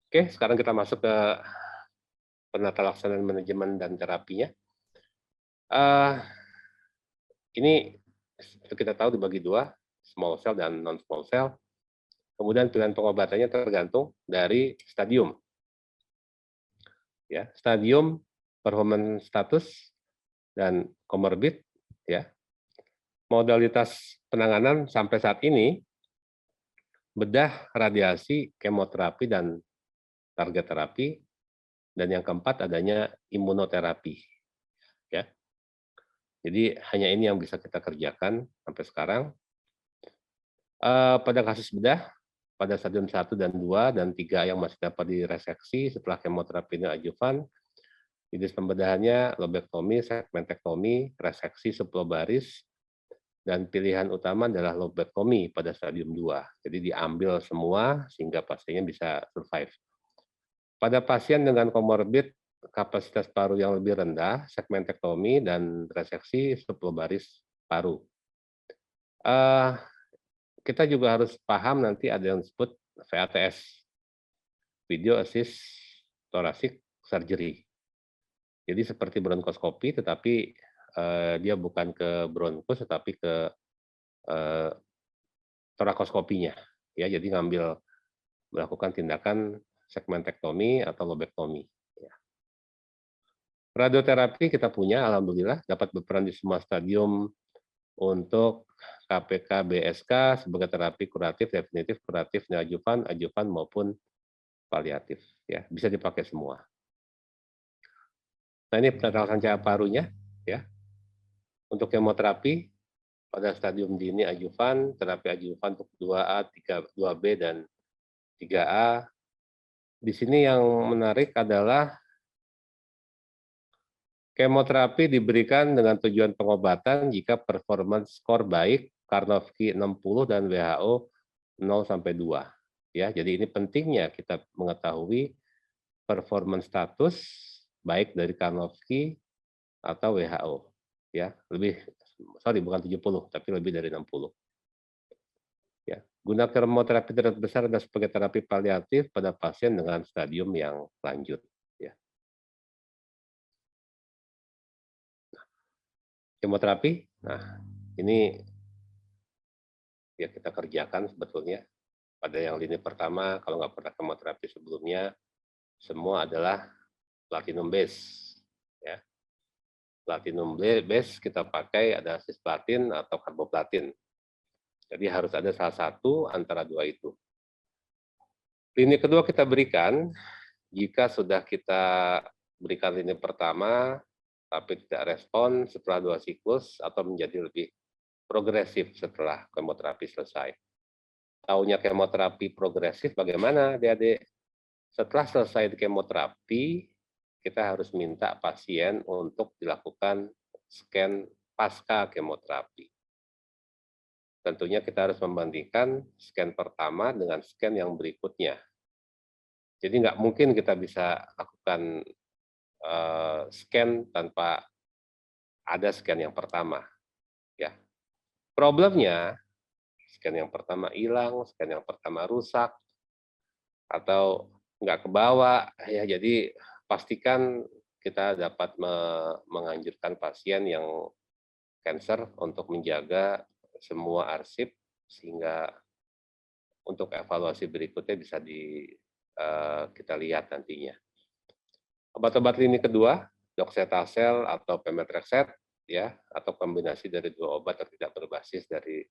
Oke, sekarang kita masuk ke penata laksanaan manajemen dan terapinya. Ini kita tahu dibagi dua, small cell dan non small cell. Kemudian pilihan pengobatannya tergantung dari stadium. Ya, stadium, performance status, dan komorbid. Ya. Modalitas penanganan sampai saat ini bedah, radiasi, kemoterapi, dan target terapi, dan yang keempat adanya imunoterapi. Ya. Jadi hanya ini yang bisa kita kerjakan sampai sekarang. Pada kasus bedah, pada stadium 1 dan 2 dan 3 yang masih dapat direseksi setelah kemoterapi dan adjuvan, jenis pembedahannya lobektomi, segmentektomi, reseksi 10 baris, dan pilihan utama adalah lobektomi pada stadium 2. Jadi diambil semua sehingga pasiennya bisa survive. Pada pasien dengan komorbid kapasitas paru yang lebih rendah, segmentektomi dan reseksi 10 baris paru. Kita juga harus paham nanti ada yang disebut VATS, Video Assist Thoracic Surgery. Jadi seperti bronkoskopi, tetapi dia bukan ke bronkus, tetapi ke torakoskopinya. Ya, jadi melakukan tindakan segmentektomi atau lobektomi. Ya. Radioterapi kita punya, alhamdulillah, dapat berperan di semua stadium untuk KPK BSK sebagai terapi kuratif, definitif, kuratif, neoadjuvan, adjuvan maupun paliatif. Ya, bisa dipakai semua. Nah ini penerapan cahaya parunya, ya. Untuk kemoterapi pada stadium dini adjuvan, terapi adjuvan untuk 2A, 3, 2B dan 3A. Di sini yang menarik adalah kemoterapi diberikan dengan tujuan pengobatan jika performance score baik, Karnofsky 60 dan WHO 0 sampai 2. Ya, jadi ini pentingnya kita mengetahui performance status baik dari Karnofsky atau WHO. Ya, bukan 70, tapi lebih dari 60. Ya, guna kemoterapi terbesar adalah sebagai terapi paliatif pada pasien dengan stadium yang lanjut. Ya. Kemoterapi, nah ini ya kita kerjakan sebetulnya pada yang lini pertama. Kalau nggak pernah kemoterapi sebelumnya, semua adalah platinum base. Ya. Platinum base kita pakai ada cisplatin atau karboplatin. Jadi harus ada salah satu antara dua itu. Lini kedua kita berikan jika sudah kita berikan lini pertama tapi tidak respon setelah 2 siklus atau menjadi lebih progresif setelah kemoterapi selesai. Taunya kemoterapi progresif bagaimana adik-adik? Setelah selesai kemoterapi, kita harus minta pasien untuk dilakukan scan pasca kemoterapi. Tentunya kita harus membandingkan scan pertama dengan scan yang berikutnya. Jadi nggak mungkin kita bisa lakukan scan tanpa ada scan yang pertama. Ya. Problemnya, scan yang pertama hilang, scan yang pertama rusak, atau nggak kebawa. Ya, jadi pastikan kita dapat menganjurkan pasien yang cancer untuk menjaga semua arsip sehingga untuk evaluasi berikutnya bisa kita lihat nantinya. Obat-obat lini kedua, docetaxel atau pemetrexed, ya, atau kombinasi dari 2 obat yang tidak berbasis dari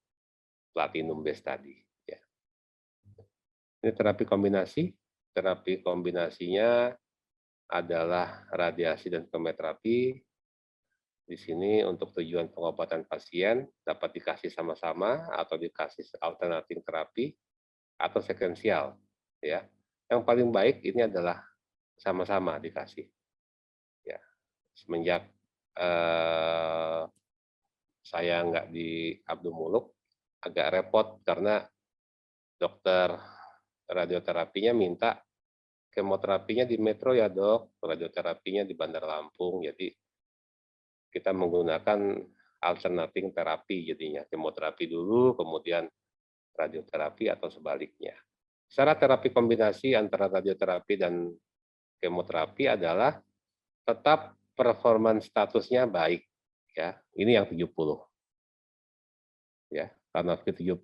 platinum base tadi. Ya. Ini terapi kombinasi. Terapi kombinasinya adalah radiasi dan kemoterapi. Di sini untuk tujuan pengobatan pasien dapat dikasih sama-sama atau dikasih alternatif terapi atau sekuensial. Ya. Yang paling baik ini adalah sama-sama dikasih. Ya. Semenjak saya nggak di Abdul Muluk, agak repot karena dokter radioterapinya minta kemoterapinya di Metro ya dok, radioterapinya di Bandar Lampung, jadi kita menggunakan alternatif terapi jadinya, kemoterapi dulu, kemudian radioterapi atau sebaliknya. Cara terapi kombinasi antara radioterapi dan kemoterapi adalah tetap performance statusnya baik, ya. Ini yang 70. Ya, karena 70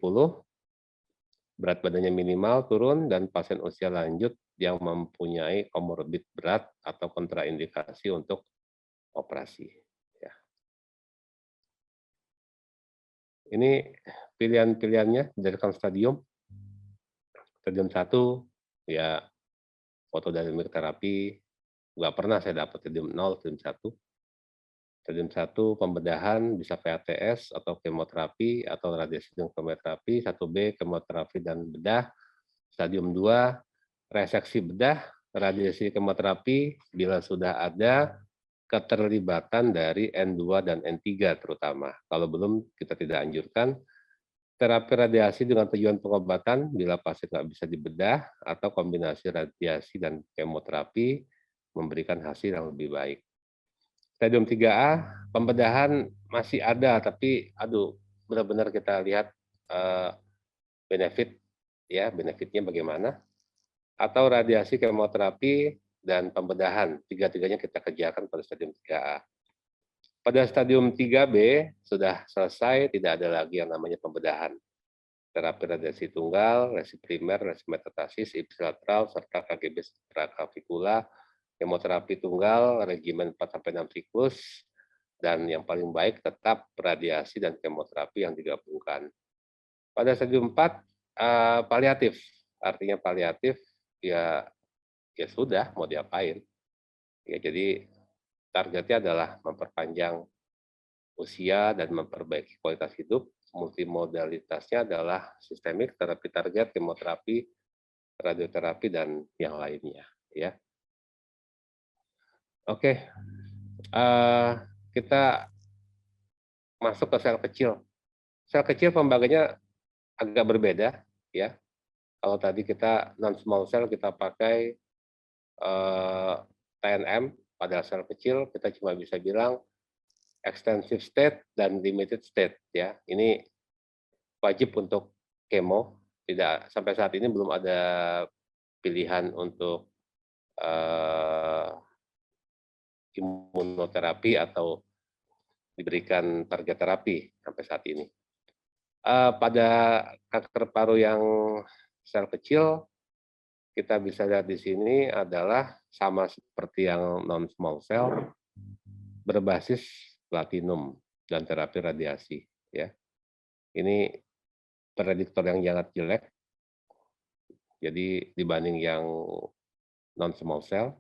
berat badannya minimal turun dan pasien usia lanjut yang mempunyai komorbid berat atau kontraindikasi untuk operasi. Ya. Ini pilihan-pilihannya dari stadium. Stadium 1, ya fotodinamik terapi, nggak pernah saya dapat stadium 0, stadium 1. Stadium 1 pembedahan bisa PATS atau kemoterapi atau radiasi dan kemoterapi, 1B kemoterapi dan bedah, stadium 2 reseksi bedah, radiasi kemoterapi bila sudah ada keterlibatan dari N2 dan N3 terutama. Kalau belum kita tidak anjurkan terapi radiasi dengan tujuan pengobatan bila pasien nggak bisa dibedah atau kombinasi radiasi dan kemoterapi memberikan hasil yang lebih baik. Stadium 3A, pembedahan masih ada, tapi benar-benar kita lihat benefit, ya benefitnya bagaimana. Atau radiasi kemoterapi dan pembedahan, tiga-tiganya kita kerjakan pada stadium 3A. Pada stadium 3B sudah selesai, tidak ada lagi yang namanya pembedahan. Terapi radiasi tunggal, resi primer, resi metatasis, ipsilateral, serta KGB supraklavikula, kemoterapi tunggal, regimen 4-6 siklus, dan yang paling baik tetap radiasi dan kemoterapi yang digabungkan. Pada stadium 4 paliatif, artinya paliatif ya sudah mau diapain. Ya, jadi targetnya adalah memperpanjang usia dan memperbaiki kualitas hidup. Multimodalitasnya adalah sistemik, terapi target, kemoterapi, radioterapi, dan yang lainnya. Ya, oke. Kita masuk ke sel kecil. Sel kecil pembagiannya agak berbeda, ya. Kalau tadi kita non small cell kita pakai TNM, pada sel kecil kita cuma bisa bilang extensive state dan limited state, ya. Ini wajib untuk kemo. Tidak, sampai saat ini belum ada pilihan untuk imunoterapi atau diberikan target terapi sampai saat ini. Pada kanker paru yang sel kecil, kita bisa lihat di sini adalah sama seperti yang non small cell, berbasis platinum dan terapi radiasi. Ya, ini prediktor yang sangat jelek. Jadi dibanding yang non small cell,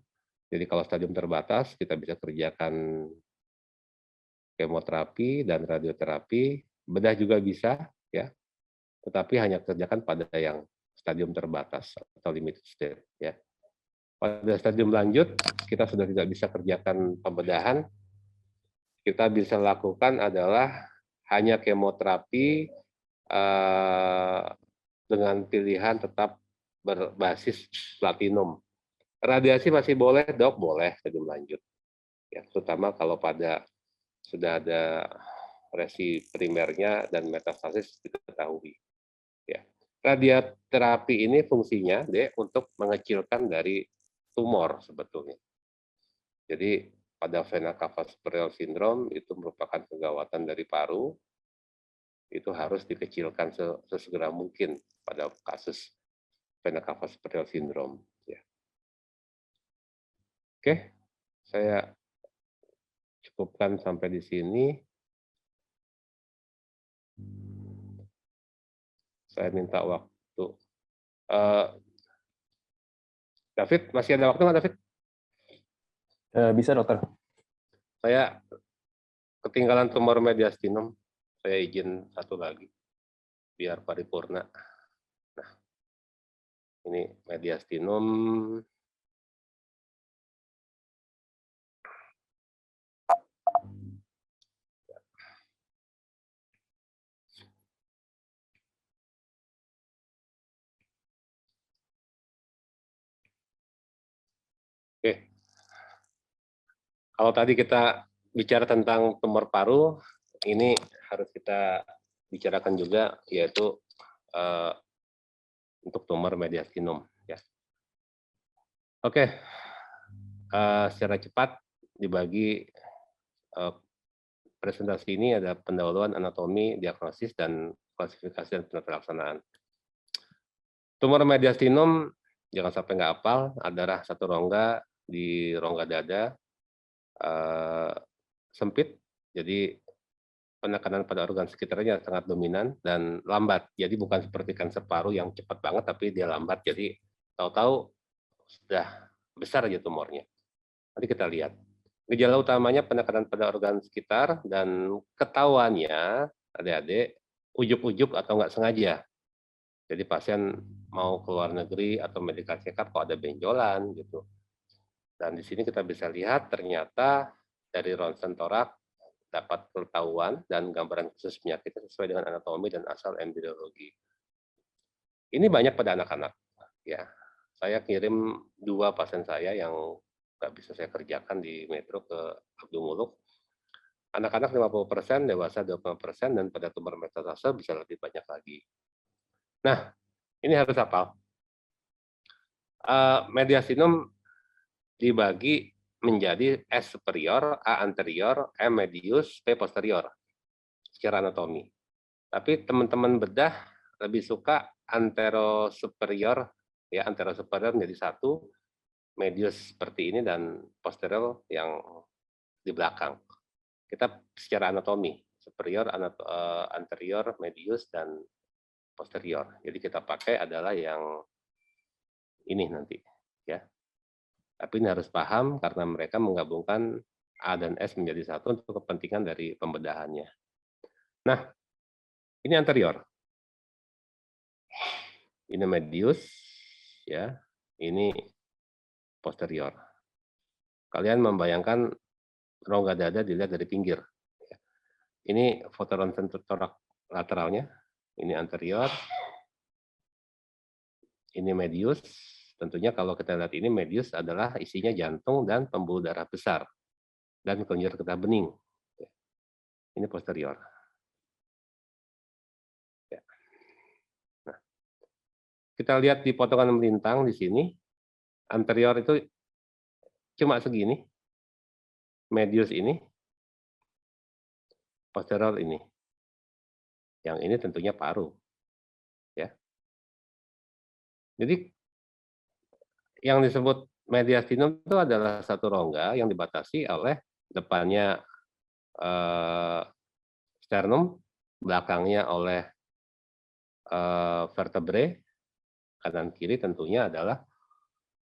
jadi kalau stadium terbatas kita bisa kerjakan kemoterapi dan radioterapi, bedah juga bisa, ya, tetapi hanya kerjakan pada yang stadium terbatas atau limited state, ya. Pada stadium lanjut kita sudah tidak bisa kerjakan pembedahan, kita bisa lakukan adalah hanya kemoterapi dengan pilihan tetap berbasis platinum. Radiasi masih boleh, dok, boleh stadium lanjut, ya, terutama kalau pada sudah ada resi primernya dan metastasis diketahui. Ya. Radioterapi ini fungsinya untuk mengecilkan dari tumor sebetulnya. Jadi pada vena cava superior syndrome itu merupakan kegawatan dari paru, itu harus dikecilkan sesegera mungkin pada kasus vena cava superior syndrome. Ya. Oke, saya cukupkan sampai di sini. Saya minta waktu. David, masih ada waktu nggak, David? Bisa, dokter. Saya ketinggalan tumor mediastinum. Saya izin satu lagi, biar paripurna. Nah, ini mediastinum. Oke. Kalau tadi kita bicara tentang tumor paru, ini harus kita bicarakan juga, yaitu untuk tumor mediastinum. Ya. Oke, secara cepat dibagi presentasi ini ada pendahuluan anatomi, diagnosis, dan klasifikasi dan pelaksanaan. Tumor mediastinum, jangan sampai nggak hafal, adalah satu rongga di rongga dada, sempit, jadi penekanan pada organ sekitarnya sangat dominan dan lambat. Jadi bukan seperti kanker paru yang cepat banget, tapi dia lambat. Jadi tahu-tahu sudah besar aja tumornya. Nanti kita lihat. Gejala utamanya penekanan pada organ sekitar dan ketahuannya, adik-adik, ujuk-ujuk atau nggak sengaja. Jadi pasien mau keluar negeri atau medical check up kok ada benjolan gitu. Dan di sini kita bisa lihat ternyata dari ronsen torak dapat ketahuan dan gambaran khusus penyakit sesuai dengan anatomi dan asal embriologi. Ini banyak pada anak-anak. Ya, saya kirim 2 pasien saya yang nggak bisa saya kerjakan di Metro ke Abdul Muluk. Anak-anak 50%, dewasa 20%, dan pada tumor metastase bisa lebih banyak lagi. Nah, ini harus hafal. Mediastinum dibagi menjadi S superior, A anterior, M medius, P posterior secara anatomi. Tapi teman-teman bedah lebih suka antero superior, ya, antero superior menjadi satu, medius seperti ini, dan posterior yang di belakang. kita secara anatomi, superior, anterior, medius, dan posterior. Jadi kita pakai adalah yang ini nanti, ya. Tapi ini harus paham karena mereka menggabungkan A dan S menjadi satu untuk kepentingan dari pembedahannya. Nah, ini anterior. Ini medius, ya. Ini posterior. Kalian membayangkan rongga dada dilihat dari pinggir. Ini foto ronsen torak lateralnya. Ini anterior. Ini medius. Tentunya kalau kita lihat ini medius adalah isinya jantung dan pembuluh darah besar dan kelenjar getah bening. Ini posterior. Nah, kita lihat di potongan melintang di sini, anterior itu cuma segini, medius ini, posterior ini. Yang ini tentunya paru. Ya. Jadi yang disebut mediastinum itu adalah satu rongga yang dibatasi oleh depannya sternum, belakangnya oleh vertebrae, kanan kiri tentunya adalah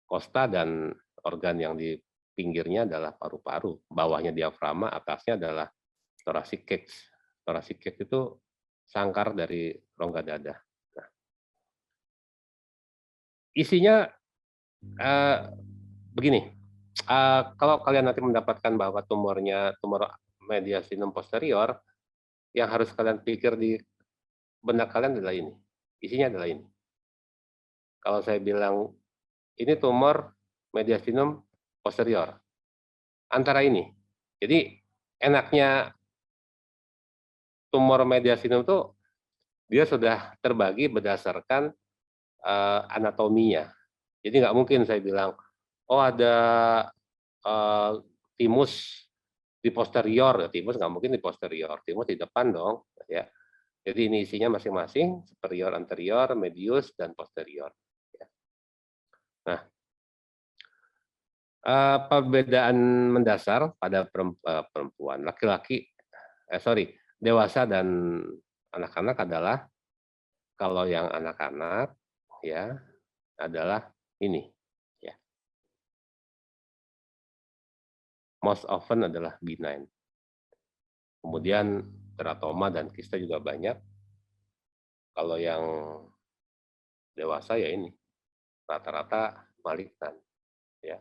kosta, dan organ yang di pinggirnya adalah paru-paru, bawahnya diafragma, atasnya adalah thoracic cage. Thoracic cage itu sangkar dari rongga dada. Nah, isinya begini, kalau kalian nanti mendapatkan bahwa tumor mediastinum posterior, yang harus kalian pikir di benak kalian adalah ini. Isinya adalah ini. Kalau saya bilang ini tumor mediastinum posterior, antara ini. Jadi enaknya tumor mediastinum itu dia sudah terbagi berdasarkan anatominya. Jadi nggak mungkin saya bilang, oh ada timus di posterior, timus nggak mungkin di posterior, timus di depan dong, ya. Jadi ini isinya masing-masing, superior, anterior, medius, dan posterior. Nah, perbedaan mendasar pada perempuan, laki-laki, dewasa dan anak-anak adalah, kalau yang anak-anak ya adalah ini, ya. Most often adalah benign. Kemudian teratoma dan kista juga banyak. Kalau yang dewasa ya ini rata-rata malignan, ya.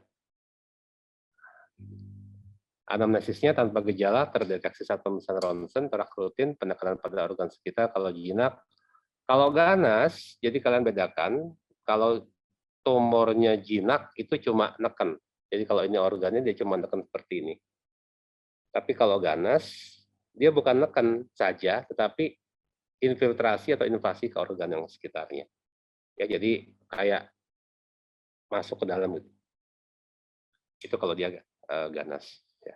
Anamnesisnya tanpa gejala, terdeteksi saat pemeriksaan ronsen, torak rutin, penekanan pada organ sekitar. Kalau jinak, kalau ganas, jadi kalian bedakan, kalau tumornya jinak itu cuma neken. Jadi kalau ini organnya dia cuma neken seperti ini. Tapi kalau ganas, dia bukan neken saja, tetapi infiltrasi atau invasi ke organ yang sekitarnya. Ya, jadi kayak masuk ke dalam gitu. Itu kalau dia ganas. Ya.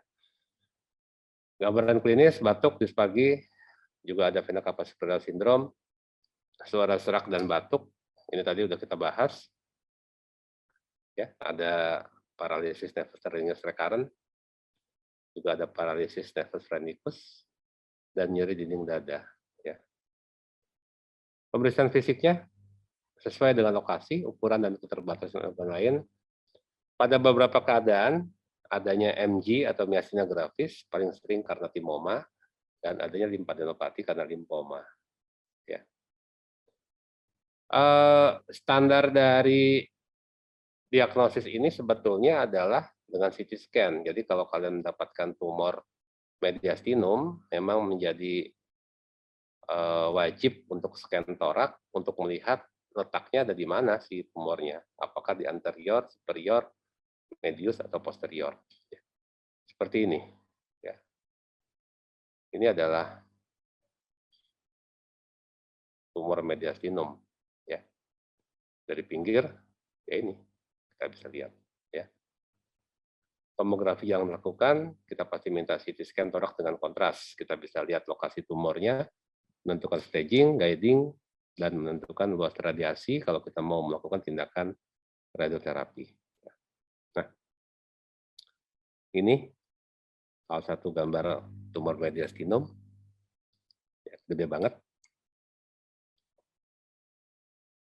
Gambaran klinis, batuk, dispagi, juga ada vena cava superior syndrome, suara serak dan batuk. Ini tadi udah kita bahas. Ya, ada paralisis nervus laryngeus recurrent, juga ada paralisis nervus phrenikus, dan nyeri dinding dada. Ya. Pemeriksaan fisiknya sesuai dengan lokasi, ukuran, dan keterbatasan organ lain. Pada beberapa keadaan, adanya MG atau myasthenia gravis, paling sering karena timoma, dan adanya limfadenopati karena limfoma. Ya. Standar dari diagnosis ini sebetulnya adalah dengan CT scan. Jadi kalau kalian mendapatkan tumor mediastinum, memang menjadi wajib untuk scan torak untuk melihat letaknya ada di mana si tumornya, apakah di anterior, superior, medius, atau posterior. Seperti ini. Ya. Ini adalah tumor mediastinum. Ya. Dari pinggir, ya ini kita bisa lihat. Ya. Tomografi yang melakukan, kita pasti minta CT scan torak dengan kontras. Kita bisa lihat lokasi tumornya, menentukan staging, guiding, dan menentukan luas radiasi kalau kita mau melakukan tindakan radioterapi. Nah, ini salah satu gambar tumor mediastinum, ya, gede banget.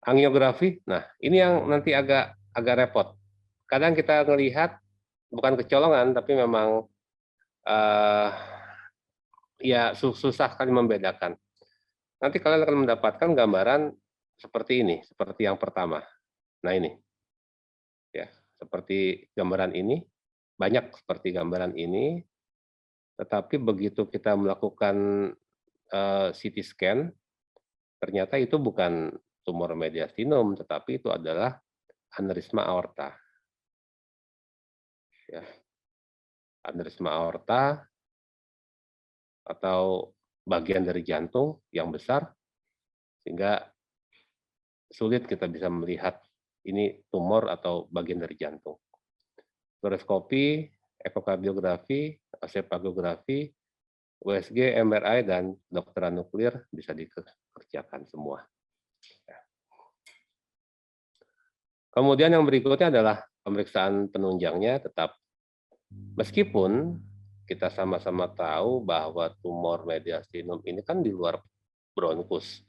Angiografi, nah ini yang nanti agak repot. Kadang kita melihat bukan kecolongan, tapi memang ya susah sekali membedakan. Nanti kalian akan mendapatkan gambaran seperti ini, seperti yang pertama. Nah ini, ya seperti gambaran ini, banyak seperti gambaran ini. Tetapi begitu kita melakukan CT scan, ternyata itu bukan tumor mediastinum, tetapi itu adalah aneurisma aorta. Ya. Aneurisma aorta atau bagian dari jantung yang besar, sehingga sulit kita bisa melihat ini tumor atau bagian dari jantung. Fluoroskopi, ekokardiografi, asepagografi, USG, MRI, dan kedokteran nuklir bisa dikerjakan semua. Kemudian yang berikutnya adalah pemeriksaan penunjangnya tetap. Meskipun kita sama-sama tahu bahwa tumor mediastinum ini kan di luar bronkus,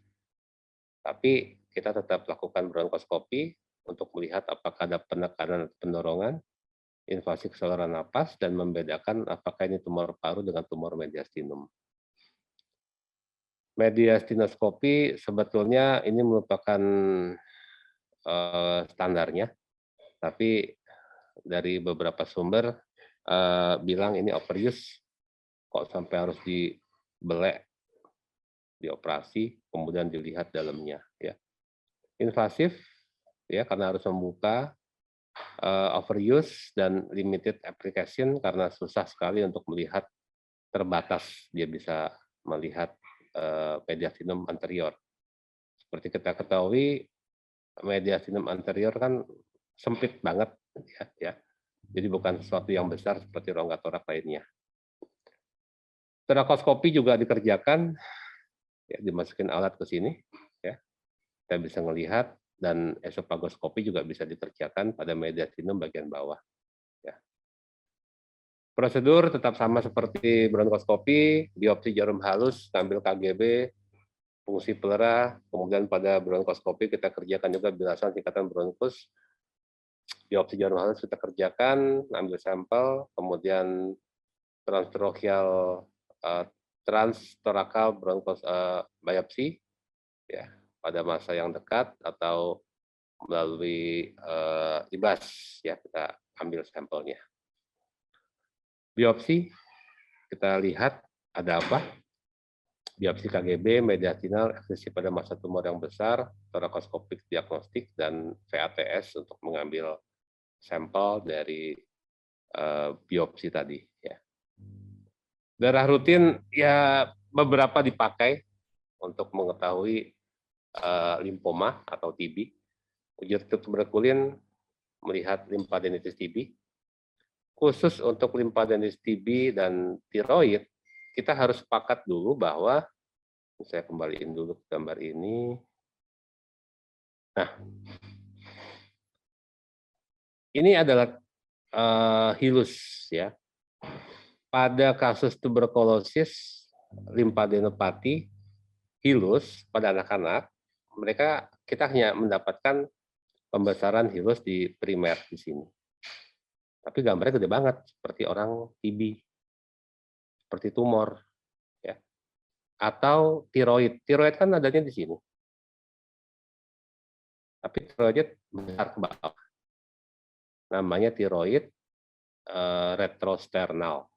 tapi kita tetap lakukan bronkoskopi untuk melihat apakah ada penekanan atau pendorongan, invasi ke saluran napas, dan membedakan apakah ini tumor paru dengan tumor mediastinum. Mediastinoskopi sebetulnya ini merupakan standarnya, tapi dari beberapa sumber bilang ini overuse, kok sampai harus dibelek, dioperasi, kemudian dilihat dalamnya. Ya. Invasif, ya karena harus membuka, overuse dan limited application karena susah sekali untuk melihat, terbatas dia bisa melihat mediastinum anterior. Seperti kita ketahui, mediastinum anterior kan sempit banget, ya. Jadi bukan sesuatu yang besar seperti rongga torak lainnya. Torakoskopi juga dikerjakan, ya, dimasukin alat ke sini, ya. Kita bisa melihat, dan esofagoskopi juga bisa dikerjakan pada mediastinum bagian bawah. Ya. Prosedur tetap sama seperti bronkoskopi, biopsi jarum halus, ambil KGB, fungsi pleura, kemudian pada bronkoskopi kita kerjakan juga bilasan tingkatan bronkus, biopsi jarum halus kita kerjakan, ambil sampel, kemudian transtorakal bronkos biopsi, ya pada masa yang dekat atau melalui libas, ya kita ambil sampelnya. Biopsi kita lihat ada apa. Biopsi KGB, mediastinal, eksisi pada masa tumor yang besar, torakoskopik diagnostik, dan VATS untuk mengambil sampel dari biopsi tadi. Ya. Darah rutin ya beberapa dipakai untuk mengetahui limfoma atau TB. Uji tuberkulin melihat limfadenitis TB. Khusus untuk limfadenitis TB dan tiroid, kita harus sepakat dulu bahwa, saya kembaliin dulu ke gambar ini. Nah, ini adalah hilus, ya. Pada kasus tuberkulosis, limfadenopati, hilus pada anak-anak, kita hanya mendapatkan pembesaran hilus di primer di sini. Tapi gambarnya gede banget, seperti orang TB, seperti tumor, ya. Atau tiroid. Tiroid kan adanya di sini. Tapi tiroidnya besar ke bawah. Namanya tiroid retrosternal.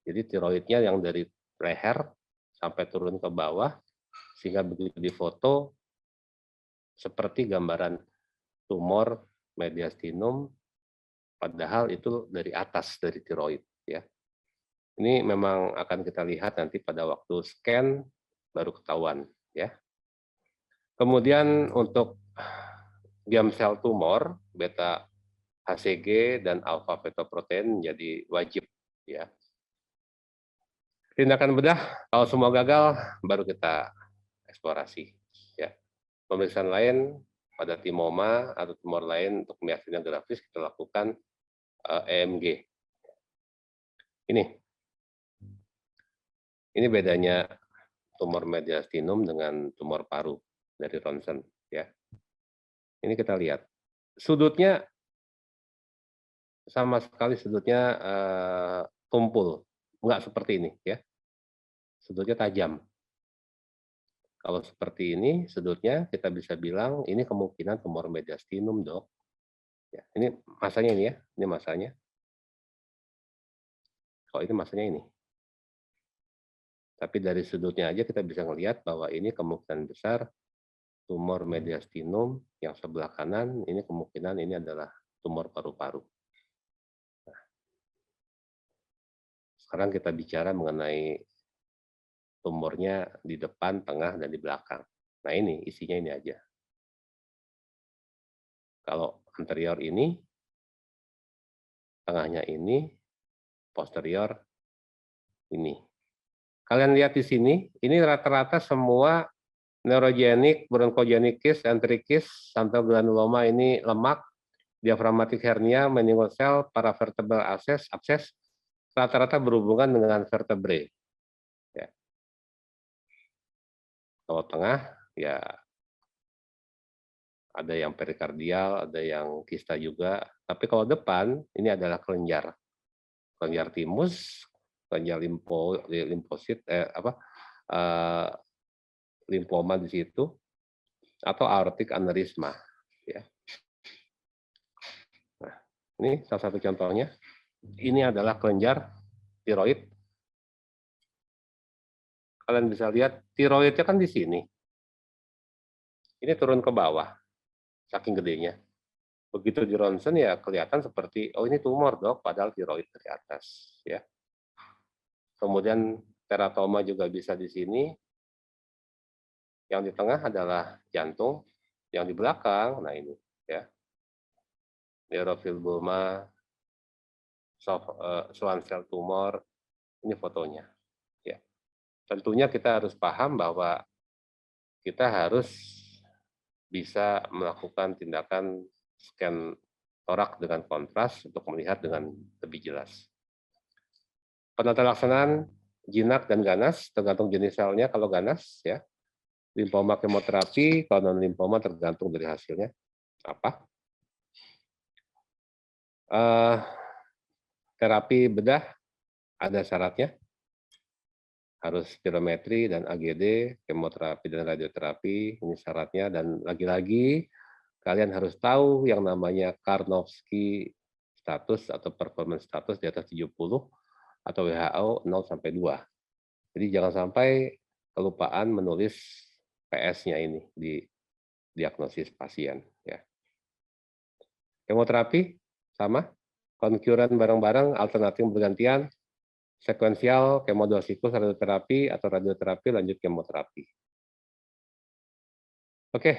Jadi tiroidnya yang dari leher sampai turun ke bawah, sehingga begitu difoto seperti gambaran tumor mediastinum, padahal itu dari atas, dari tiroid, ya. Ini memang akan kita lihat nanti pada waktu scan baru ketahuan, ya. Kemudian untuk germ sel tumor, beta HCG dan alfa fetoprotein menjadi wajib, ya. Tindakan bedah, kalau semua gagal baru kita eksplorasi, ya. Pemeriksaan lain pada timoma atau tumor lain untuk miasthenia gravis kita lakukan EMG. Ini Ini bedanya tumor mediastinum dengan tumor paru dari ronsen, ya. Ini kita lihat. Sudutnya sama sekali sudutnya tumpul, enggak seperti ini, ya. Sudutnya tajam. Kalau seperti ini sudutnya kita bisa bilang ini kemungkinan tumor mediastinum, Dok. Ya, ini masanya ini ya, ini masanya. Kalau ini masanya ini. Tapi dari sudutnya aja kita bisa ngelihat bahwa ini kemungkinan besar tumor mediastinum yang sebelah kanan, ini kemungkinan ini adalah tumor paru-paru. Nah, sekarang kita bicara mengenai tumornya di depan, tengah, dan di belakang. Nah ini, isinya ini aja. Kalau anterior ini, tengahnya ini, posterior ini. Kalian lihat di sini, ini rata-rata semua neurogenik, bronchogenikis, enterikis, granuloma ini lemak, diafragmatic hernia, meningocele, paravertebral abses, rata-rata berhubungan dengan vertebrae. Ya. Kalau tengah, ya ada yang perikardial, ada yang kista juga. Tapi kalau depan, ini adalah kelenjar timus, kelenjar limfosit, limfoma di situ, atau aortic aneurysma. Ya. Nah, ini salah satu contohnya. Ini adalah kelenjar tiroid. Kalian bisa lihat tiroidnya kan di sini. Ini turun ke bawah, saking gedenya. Begitu di ronsen ya kelihatan seperti, oh ini tumor dok, padahal tiroid dari atas. Ya. Kemudian teratoma juga bisa di sini. Yang di tengah adalah jantung, yang di belakang, nah ini ya, neurofibroma, Schwann cell tumor, ini fotonya. Ya. Tentunya kita harus paham bahwa kita harus bisa melakukan tindakan scan torak dengan kontras untuk melihat dengan lebih jelas. Penata laksanaan jinak dan ganas tergantung jenis selnya. Kalau ganas ya, limfoma kemoterapi, kalau non limfoma tergantung dari hasilnya apa. Terapi bedah ada syaratnya, harus spirometri dan AGD, kemoterapi dan radioterapi, ini syaratnya. Dan lagi-lagi kalian harus tahu yang namanya Karnofsky status atau performance status di atas 70 atau WHO 0 sampai 2. Jadi jangan sampai kelupaan menulis PS-nya ini di diagnosis pasien. Ya. Kemoterapi sama, concurrent bareng-bareng, alternatif bergantian, sekuensial, kemodosikus, radioterapi, atau radioterapi lanjut kemoterapi. Oke.